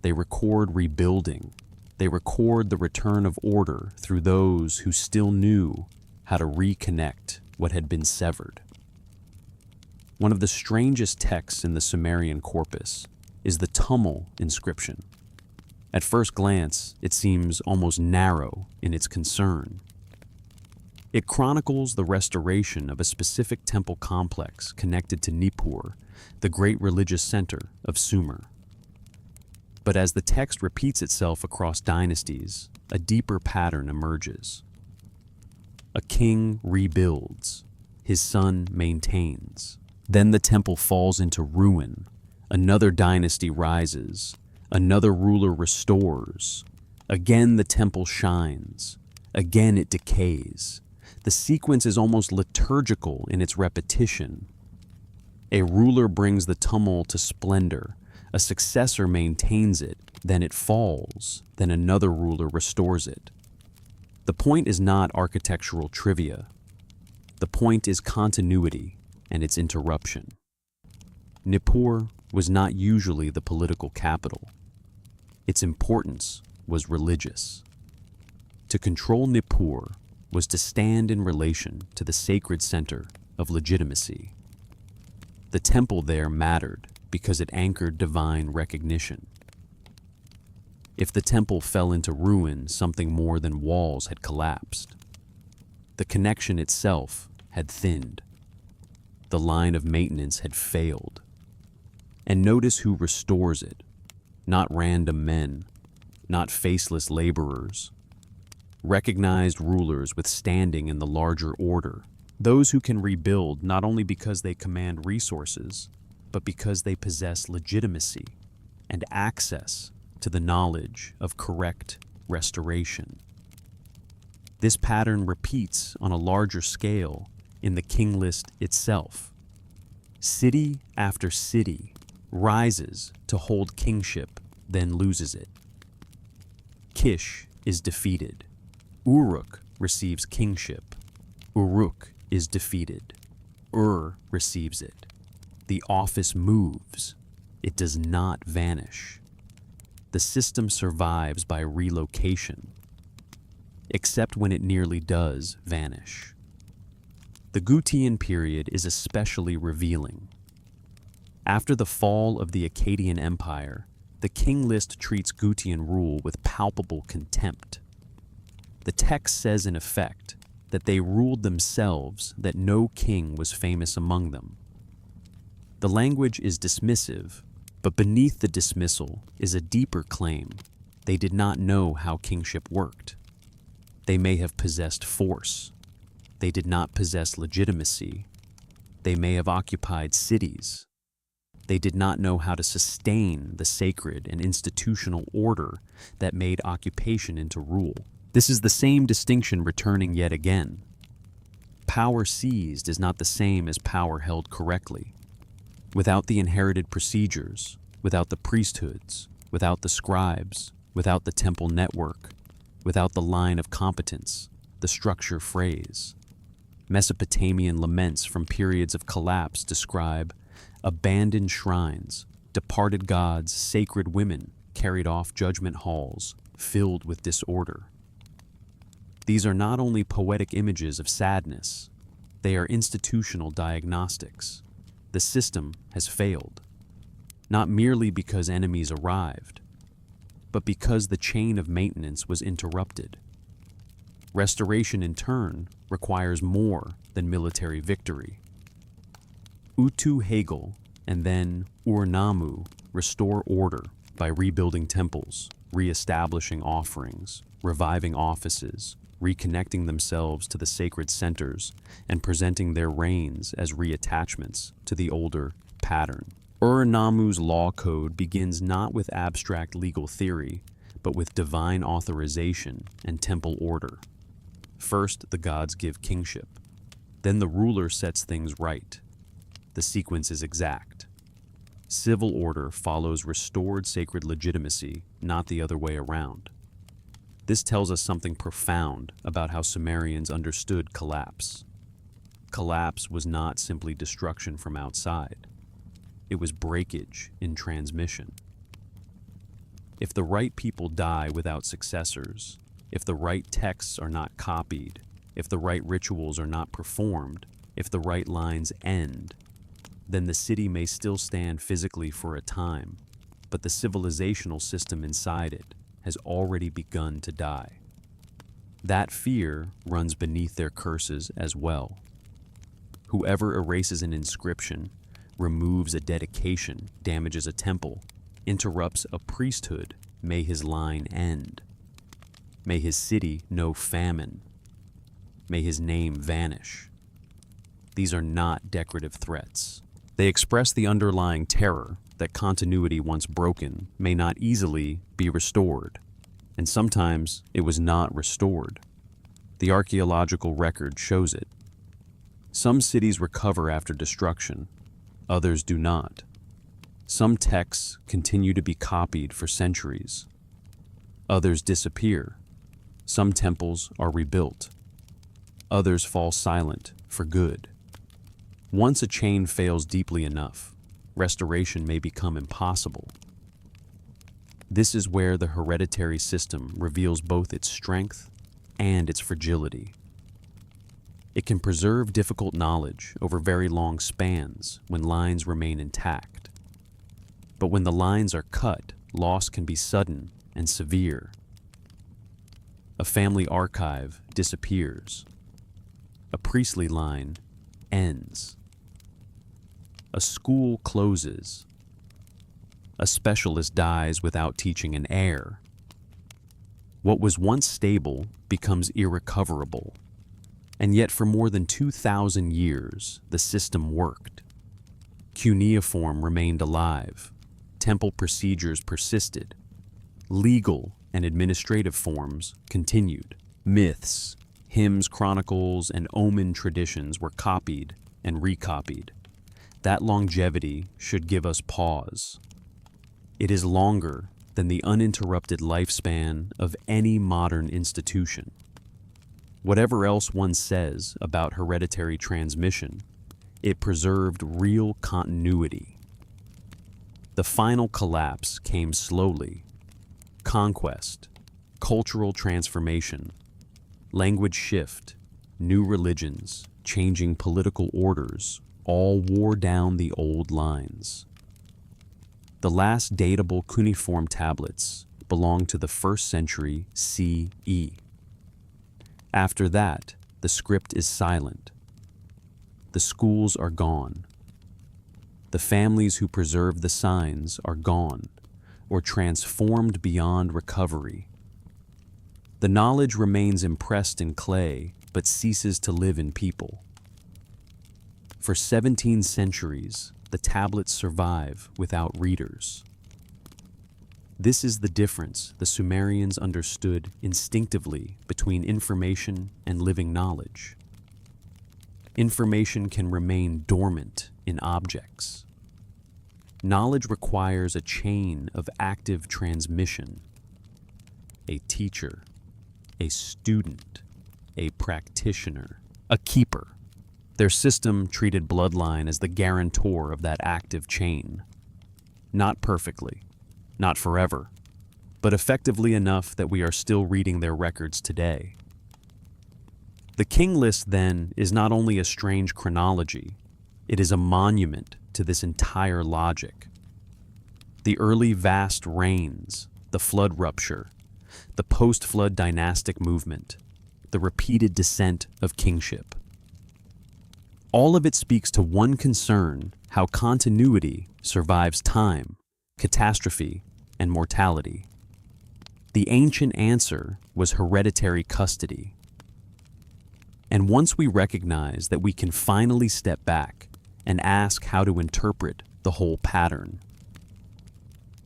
They record rebuilding. They record the return of order through those who still knew how to reconnect what had been severed. One of the strangest texts in the Sumerian corpus is the Tumul inscription. At first glance, it seems almost narrow in its concern. It chronicles the restoration of a specific temple complex connected to Nippur, the great religious center of Sumer. But as the text repeats itself across dynasties, a deeper pattern emerges. A king rebuilds, his son maintains. Then the temple falls into ruin. Another dynasty rises. Another ruler restores. Again the temple shines. Again it decays. The sequence is almost liturgical in its repetition. A ruler brings the tumult to splendor. A successor maintains it. Then it falls. Then another ruler restores it. The point is not architectural trivia. The point is continuity and its interruption. Nippur was not usually the political capital. Its importance was religious. To control Nippur was to stand in relation to the sacred center of legitimacy. The temple there mattered because it anchored divine recognition. If the temple fell into ruin, something more than walls had collapsed. The connection itself had thinned. The line of maintenance had failed. And notice who restores it. Not random men, not faceless laborers. Recognized rulers with standing in the larger order. Those who can rebuild not only because they command resources, but because they possess legitimacy and access to the knowledge of correct restoration. This pattern repeats on a larger scale in the king list itself. City after city rises to hold kingship, then loses it. Kish is defeated. Uruk receives kingship. Uruk is defeated. Receives it. The office moves. It does not vanish. The system survives by relocation, except when it nearly does vanish. The Gutian period is especially revealing. After the fall of the Akkadian Empire, the king list treats Gutian rule with palpable contempt. The text says in effect that they ruled themselves, that no king was famous among them. The language is dismissive, but beneath the dismissal is a deeper claim. They did not know how kingship worked. They may have possessed force. They did not possess legitimacy. They may have occupied cities. They did not know how to sustain the sacred and institutional order that made occupation into rule. This is the same distinction returning yet again. Power seized is not the same as power held correctly. Without the inherited procedures, without the priesthoods, without the scribes, without the temple network, without the line of competence, the structure phrase. Mesopotamian laments from periods of collapse describe abandoned shrines, departed gods, sacred women carried off judgment halls, filled with disorder. These are not only poetic images of sadness, they are institutional diagnostics. The system has failed, not merely because enemies arrived, but because the chain of maintenance was interrupted. Restoration, in turn, requires more than military victory. Utu-Hagel and then Ur-Nammu restore order by rebuilding temples, re-establishing offerings, reviving offices, reconnecting themselves to the sacred centers, and presenting their reigns as reattachments to the older pattern. Ur-Nammu's law code begins not with abstract legal theory, but with divine authorization and temple order. First, the gods give kingship. Then the ruler sets things right. The sequence is exact. Civil order follows restored sacred legitimacy, not the other way around. This tells us something profound about how Sumerians understood collapse. Collapse was not simply destruction from outside. It was breakage in transmission. If the right people die without successors, if the right texts are not copied, if the right rituals are not performed, if the right lines end, then the city may still stand physically for a time, but the civilizational system inside it has already begun to die. That fear runs beneath their curses as well. Whoever erases an inscription, removes a dedication, damages a temple, interrupts a priesthood, may his line end. May his city know famine. May his name vanish. These are not decorative threats. They express the underlying terror that continuity once broken may not easily be restored. And sometimes it was not restored. The archaeological record shows it. Some cities recover after destruction, others do not. Some texts continue to be copied for centuries. Others disappear. Some temples are rebuilt. Others fall silent for good. Once a chain fails deeply enough, restoration may become impossible. This is where the hereditary system reveals both its strength and its fragility. It can preserve difficult knowledge over very long spans when lines remain intact. But when the lines are cut, loss can be sudden and severe. A family archive disappears. A priestly line ends. A school closes. A specialist dies without teaching an heir. What was once stable becomes irrecoverable. And yet for more than 2,000 years, the system worked. Cuneiform remained alive. Temple procedures persisted. Legal and administrative forms continued. Myths, hymns, chronicles, and omen traditions were copied and recopied. That longevity should give us pause. It is longer than the uninterrupted lifespan of any modern institution. Whatever else one says about hereditary transmission, it preserved real continuity. The final collapse came slowly. Conquest, cultural transformation, language shift, new religions, changing political orders, all wore down the old lines. The last datable cuneiform tablets belong to the 1st century CE. After that, the script is silent. The schools are gone. The families who preserved the signs are gone, or transformed beyond recovery. The knowledge remains impressed in clay, but ceases to live in people. For 17 centuries, the tablets survive without readers. This is the difference the Sumerians understood instinctively between information and living knowledge. Information can remain dormant in objects. Knowledge requires a chain of active transmission. A teacher, a student, a practitioner, a keeper. Their system treated Bloodline as the guarantor of that active chain. Not perfectly, not forever, but effectively enough that we are still reading their records today. The king list, then, is not only a strange chronology, it is a monument to this entire logic. The early vast reigns, the flood rupture, the post-flood dynastic movement, the repeated descent of kingship. All of it speaks to one concern: how continuity survives time, catastrophe, and mortality. The ancient answer was hereditary custody. And once we recognize that, we can finally step back and ask how to interpret the whole pattern.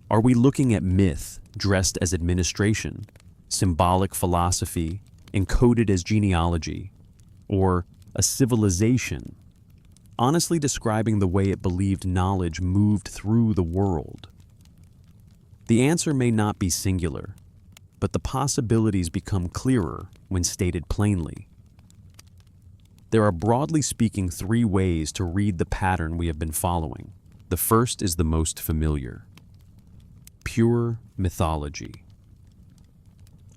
Are we looking at myth dressed as administration, symbolic philosophy encoded as genealogy, or a civilization honestly describing the way it believed knowledge moved through the world? The answer may not be singular, but the possibilities become clearer when stated plainly. There are, broadly speaking, 3 ways to read the pattern we have been following. The first is the most familiar. Pure mythology.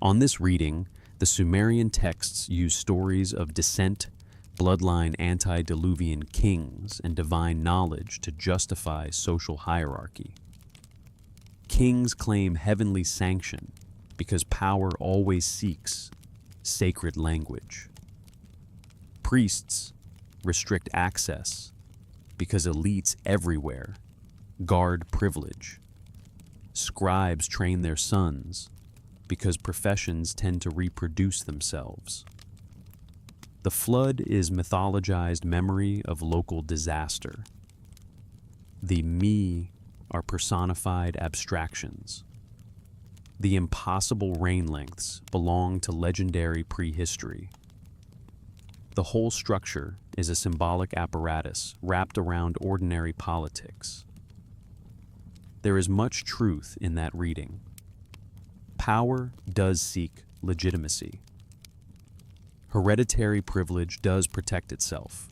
On this reading, the Sumerian texts use stories of descent, bloodline antediluvian kings, and divine knowledge to justify social hierarchy. Kings claim heavenly sanction because power always seeks sacred language. Priests restrict access because elites everywhere guard privilege. Scribes train their sons because professions tend to reproduce themselves. The flood is mythologized memory of local disaster. The me are personified abstractions. The impossible rain lengths belong to legendary prehistory. The whole structure is a symbolic apparatus wrapped around ordinary politics. There is much truth in that reading. Power does seek legitimacy. Hereditary privilege does protect itself.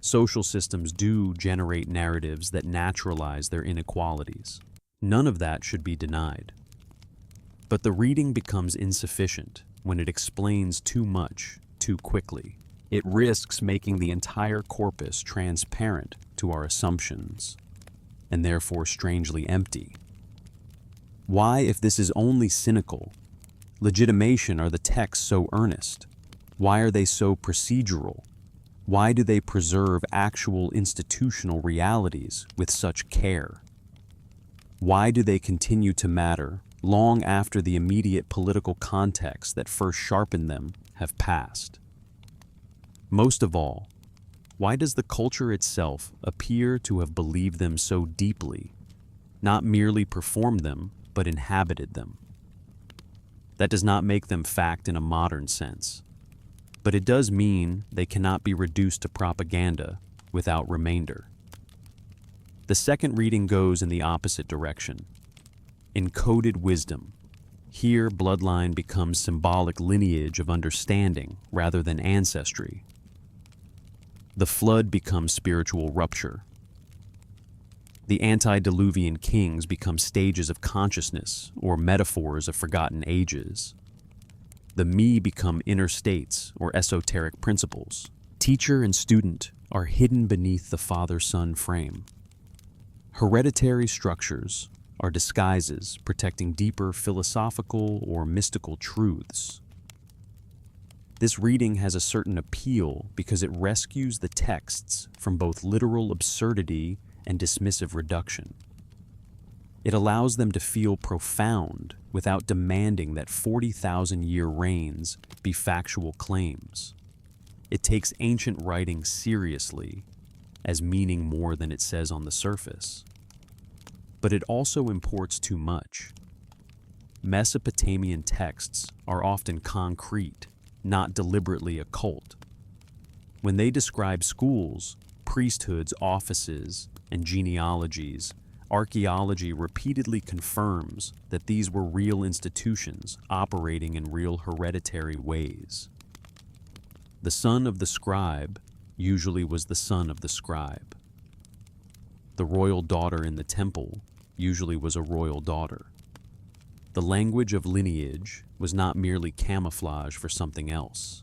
Social systems do generate narratives that naturalize their inequalities. None of that should be denied. But the reading becomes insufficient when it explains too much too quickly. It risks making the entire corpus transparent to our assumptions, and therefore strangely empty. Why, if this is only cynical, legitimation are the texts so earnest? Why are they so procedural? Why do they preserve actual institutional realities with such care? Why do they continue to matter long after the immediate political context that first sharpened them have passed? Most of all, why does the culture itself appear to have believed them so deeply, not merely performed them, but inhabited them? That does not make them fact in a modern sense, but it does mean they cannot be reduced to propaganda without remainder. The second reading goes in the opposite direction. Encoded wisdom. Here, bloodline becomes symbolic lineage of understanding rather than ancestry. The flood becomes spiritual rupture. The antediluvian kings become stages of consciousness or metaphors of forgotten ages. The me become inner states or esoteric principles. Teacher and student are hidden beneath the father-son frame. Hereditary structures are disguises protecting deeper philosophical or mystical truths. This reading has a certain appeal because it rescues the texts from both literal absurdity and dismissive reduction. It allows them to feel profound without demanding that 40,000-year reigns be factual claims. It takes ancient writing seriously as meaning more than it says on the surface. But it also imports too much. Mesopotamian texts are often concrete, not deliberately occult. When they describe schools, priesthoods, offices, and genealogies, archaeology repeatedly confirms that these were real institutions operating in real hereditary ways. The son of the scribe usually was the son of the scribe. The royal daughter in the temple usually was a royal daughter. The language of lineage was not merely camouflage for something else.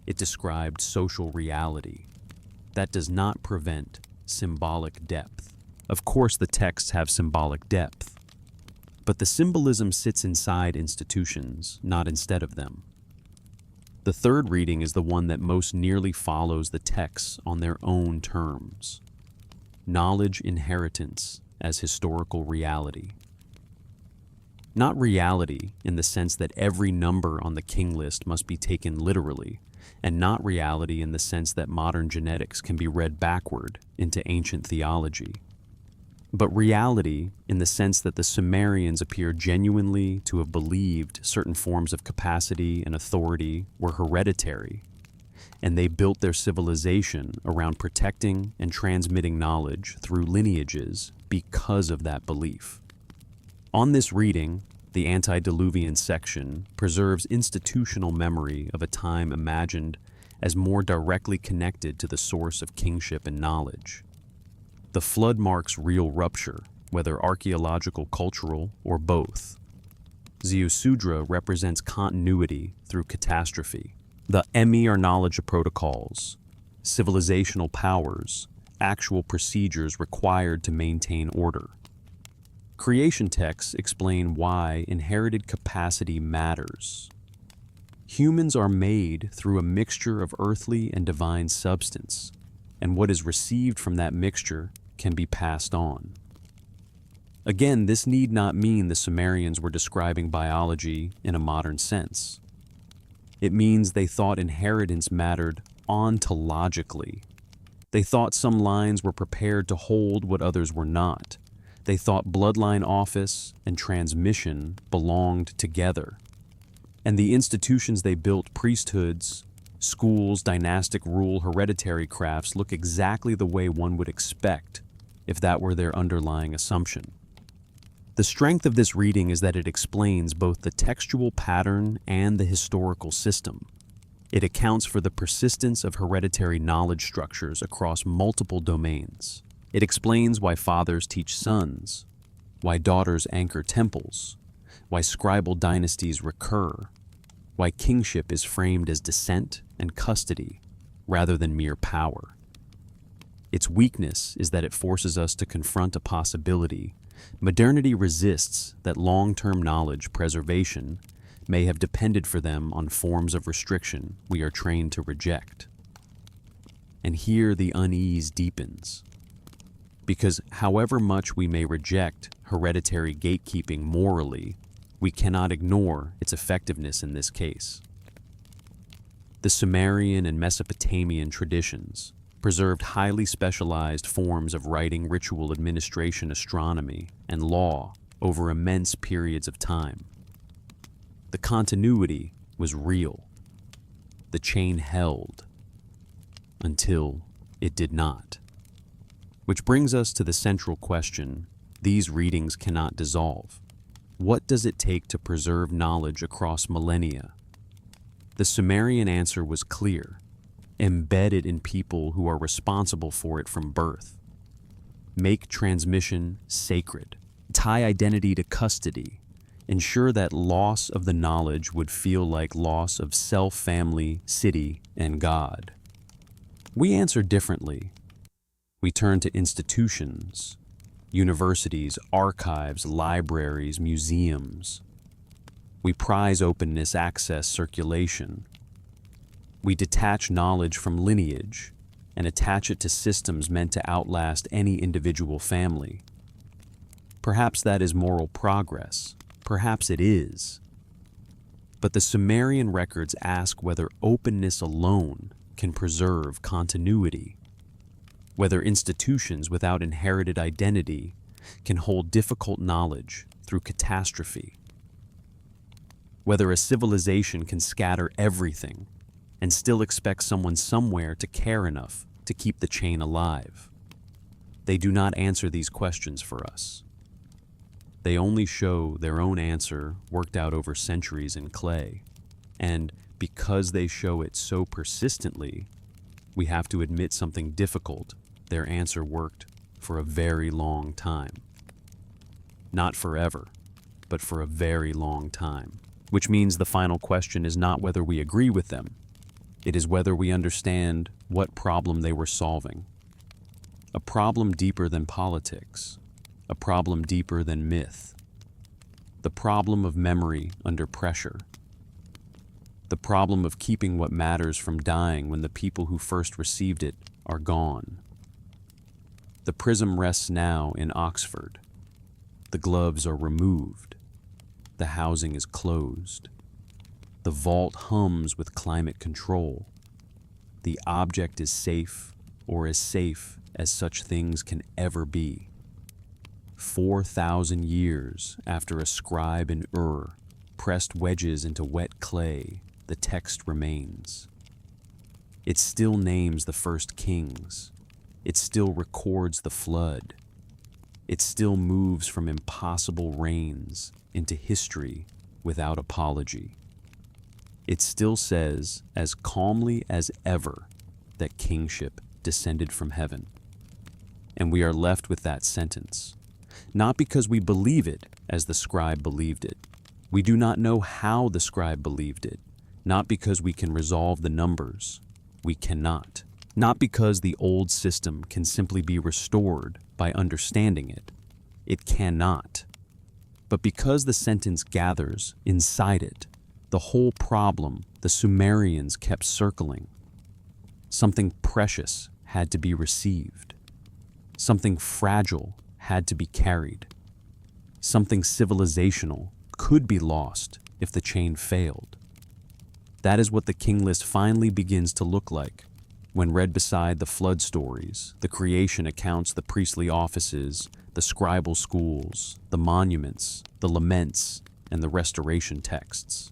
It described social reality. That does not prevent symbolic depth. Of course, the texts have symbolic depth, but the symbolism sits inside institutions, not instead of them. The third reading is the one that most nearly follows the texts on their own terms. Knowledge inheritance as historical reality. Not reality in the sense that every number on the king list must be taken literally, and not reality in the sense that modern genetics can be read backward into ancient theology. But reality in the sense that the Sumerians appear genuinely to have believed certain forms of capacity and authority were hereditary, and they built their civilization around protecting and transmitting knowledge through lineages because of that belief. On this reading, the antediluvian section preserves institutional memory of a time imagined as more directly connected to the source of kingship and knowledge. The flood marks real rupture, whether archaeological, cultural, or both. Ziusudra represents continuity through catastrophe. The Emi are knowledge of protocols, civilizational powers, actual procedures required to maintain order. Creation texts explain why inherited capacity matters. Humans are made through a mixture of earthly and divine substance, and what is received from that mixture can be passed on. Again, this need not mean the Sumerians were describing biology in a modern sense. It means they thought inheritance mattered ontologically. They thought some lines were prepared to hold what others were not. They thought bloodline office and transmission belonged together. And the institutions they built, priesthoods, schools, dynastic rule, hereditary crafts, look exactly the way one would expect if that were their underlying assumption. The strength of this reading is that it explains both the textual pattern and the historical system. It accounts for the persistence of hereditary knowledge structures across multiple domains. It explains why fathers teach sons, why daughters anchor temples, why scribal dynasties recur, why kingship is framed as descent and custody rather than mere power. Its weakness is that it forces us to confront a possibility. Modernity resists that long-term knowledge preservation may have depended for them on forms of restriction we are trained to reject. And here the unease deepens. Because however much we may reject hereditary gatekeeping morally, we cannot ignore its effectiveness in this case. The Sumerian and Mesopotamian traditions preserved highly specialized forms of writing, ritual administration, astronomy, and law over immense periods of time. The continuity was real. The chain held until it did not. Which brings us to the central question these readings cannot dissolve. What does it take to preserve knowledge across millennia? The Sumerian answer was clear. Embed it in people who are responsible for it from birth. Make transmission sacred. Tie identity to custody. Ensure that loss of the knowledge would feel like loss of self, family, city, and God. We answer differently. We turn to institutions, universities, archives, libraries, museums. We prize openness, access, circulation. We detach knowledge from lineage and attach it to systems meant to outlast any individual family. Perhaps that is moral progress. Perhaps it is. But the Sumerian records ask whether openness alone can preserve continuity, whether institutions without inherited identity can hold difficult knowledge through catastrophe, whether a civilization can scatter everything and still expect someone somewhere to care enough to keep the chain alive. They do not answer these questions for us. They only show their own answer worked out over centuries in clay. And because they show it so persistently, we have to admit something difficult. Their answer worked for a very long time. Not forever, but for a very long time. Which means the final question is not whether we agree with them. It is whether we understand what problem they were solving. A problem deeper than politics. A problem deeper than myth. The problem of memory under pressure. The problem of keeping what matters from dying when the people who first received it are gone. The prism rests now in Oxford. The gloves are removed. The housing is closed. The vault hums with climate control. The object is safe, or as safe as such things can ever be. 4,000 years after a scribe in Ur pressed wedges into wet clay, the text remains. It still names the first kings. It still records the flood. It still moves from impossible reigns into history without apology. It still says, as calmly as ever, that kingship descended from heaven. And we are left with that sentence. not because we believe it as the scribe believed it. We do not know how the scribe believed it, not because we can resolve the numbers. We cannot. Not because the old system can simply be restored by understanding it. It cannot. But because the sentence gathers inside it, the whole problem the Sumerians kept circling. Something precious had to be received. Something fragile had to be carried. Something civilizational could be lost if the chain failed. That is what the king list finally begins to look like. When read beside the flood stories, the creation accounts, the priestly offices, the scribal schools, the monuments, the laments, and the restoration texts.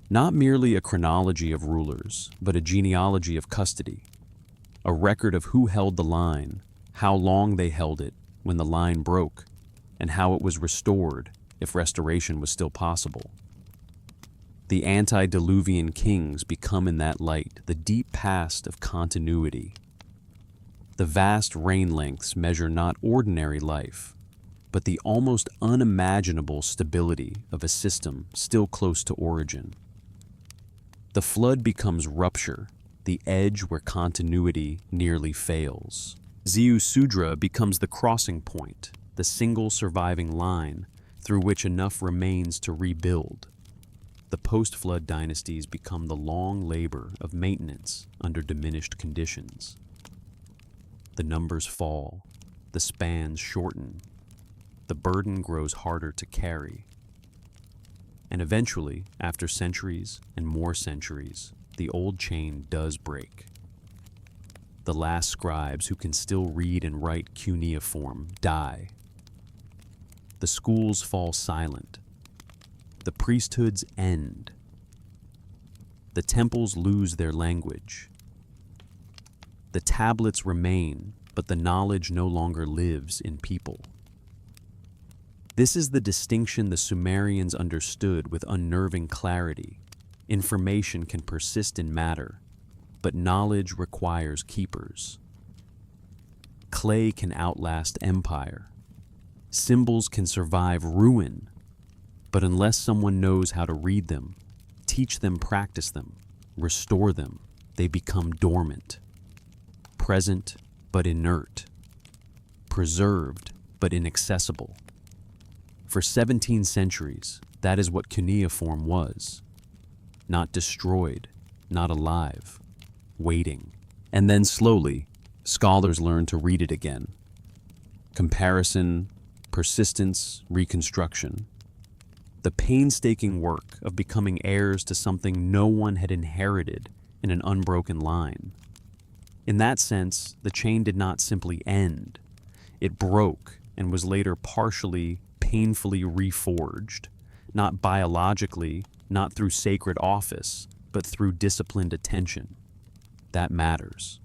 Not merely a chronology of rulers, but a genealogy of custody, a record of who held the line, how long they held it when the line broke, and how it was restored if restoration was still possible. The antediluvian kings become in that light the deep past of continuity. The vast reign lengths measure not ordinary life, but the almost unimaginable stability of a system still close to origin. The flood becomes rupture, the edge where continuity nearly fails. Ziusudra becomes the crossing point, the single surviving line through which enough remains to rebuild. The post-flood dynasties become the long labor of maintenance under diminished conditions. The numbers fall, the spans shorten, the burden grows harder to carry. And eventually, after centuries and more centuries, the old chain does break. The last scribes who can still read and write cuneiform die. The schools fall silent. The priesthoods end. The temples lose their language. The tablets remain, but the knowledge no longer lives in people. This is the distinction the Sumerians understood with unnerving clarity. Information can persist in matter, but knowledge requires keepers. Clay can outlast empire. Symbols can survive ruin, but unless someone knows how to read them, teach them, practice them, restore them, they become dormant. Present but inert. Preserved but inaccessible. For 17 centuries, that is what cuneiform was. Not destroyed, not alive, waiting. And then slowly, scholars learned to read it again. Comparison, persistence, reconstruction. The painstaking work of becoming heirs to something no one had inherited in an unbroken line. In that sense, the chain did not simply end. It broke and was later partially, painfully reforged, not biologically, not through sacred office, but through disciplined attention. That matters.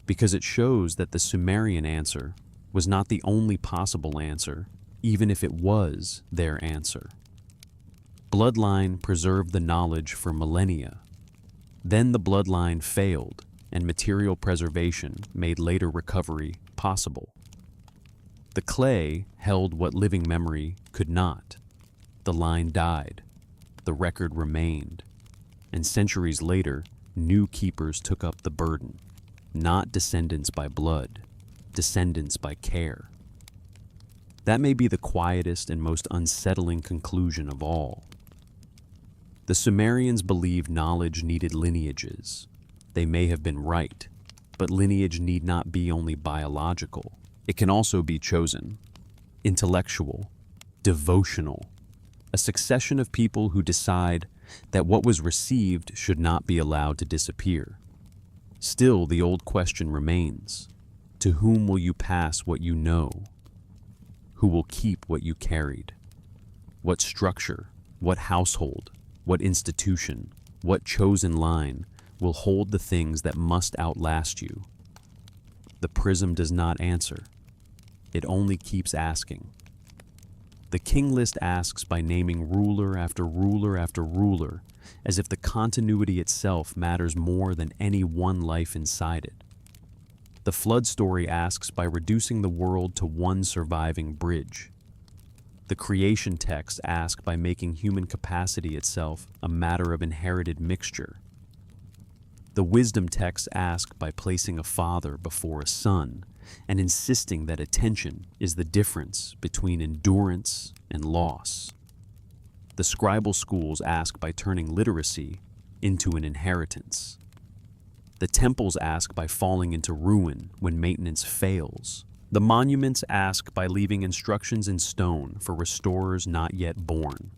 Because it shows that the Sumerian answer was not the only possible answer, even if it was their answer. Bloodline preserved the knowledge for millennia. Then the bloodline failed, and material preservation made later recovery possible. The clay held what living memory could not. The line died. The record remained. And centuries later, new keepers took up the burden. Not descendants by blood, descendants by care. That may be the quietest and most unsettling conclusion of all. The Sumerians believed knowledge needed lineages. They may have been right, but lineage need not be only biological. It can also be chosen, intellectual, devotional, a succession of people who decide that what was received should not be allowed to disappear. Still, the old question remains: to whom will you pass what you know? Who will keep what you carried? What structure, what household, what institution, what chosen line will hold the things that must outlast you? The prism does not answer. It only keeps asking. The king list asks by naming ruler after ruler after ruler, as if the continuity itself matters more than any one life inside it. The flood story asks by reducing the world to one surviving bridge. The creation texts ask by making human capacity itself a matter of inherited mixture. The wisdom texts ask by placing a father before a son and insisting that attention is the difference between endurance and loss. The scribal schools ask by turning literacy into an inheritance. The temples ask by falling into ruin when maintenance fails. The monuments ask by leaving instructions in stone for restorers not yet born.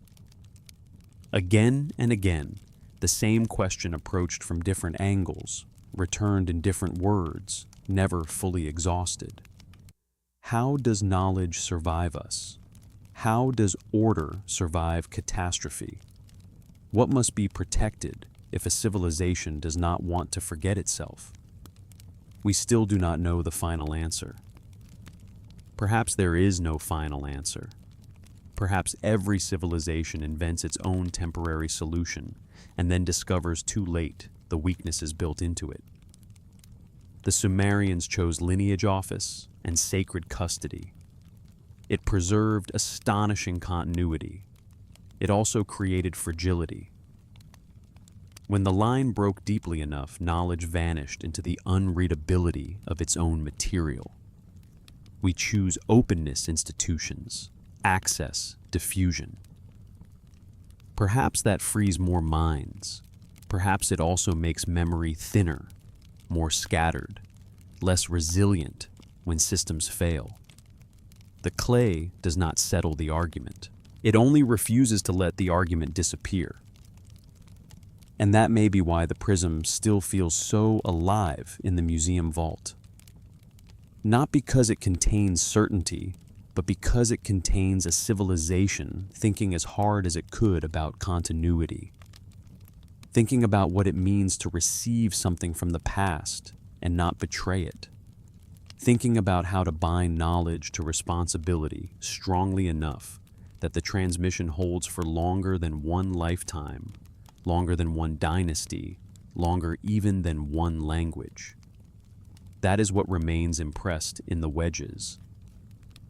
Again and again, the same question approached from different angles, returned in different words, never fully exhausted. How does knowledge survive us? How does order survive catastrophe? What must be protected if a civilization does not want to forget itself? We still do not know the final answer. Perhaps there is no final answer. Perhaps every civilization invents its own temporary solution and then discovers too late the weaknesses built into it. The Sumerians chose lineage office and sacred custody. It preserved astonishing continuity. It also created fragility. When the line broke deeply enough, knowledge vanished into the unreadability of its own material. We choose openness institutions, access, diffusion. Perhaps that frees more minds. Perhaps it also makes memory thinner, more scattered, less resilient when systems fail. The clay does not settle the argument. It only refuses to let the argument disappear. And that may be why the prism still feels so alive in the museum vault. Not because it contains certainty, but because it contains a civilization thinking as hard as it could about continuity. Thinking about what it means to receive something from the past and not betray it. Thinking about how to bind knowledge to responsibility strongly enough that the transmission holds for longer than one lifetime, longer than one dynasty, longer even than one language. That is what remains impressed in the wedges.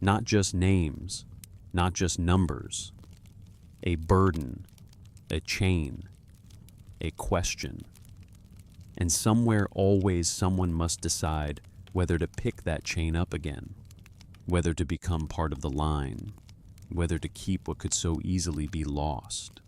Not just names, not just numbers. A burden, a chain, a question. And somewhere always someone must decide whether to pick that chain up again, whether to become part of the line, whether to keep what could so easily be lost.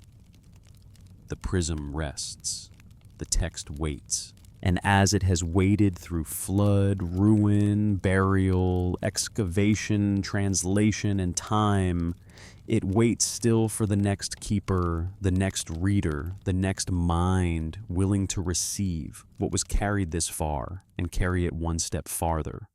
The prism rests, the text waits, and as it has waited through flood, ruin, burial, excavation, translation, and time, it waits still for the next keeper, the next reader, the next mind willing to receive what was carried this far and carry it one step farther.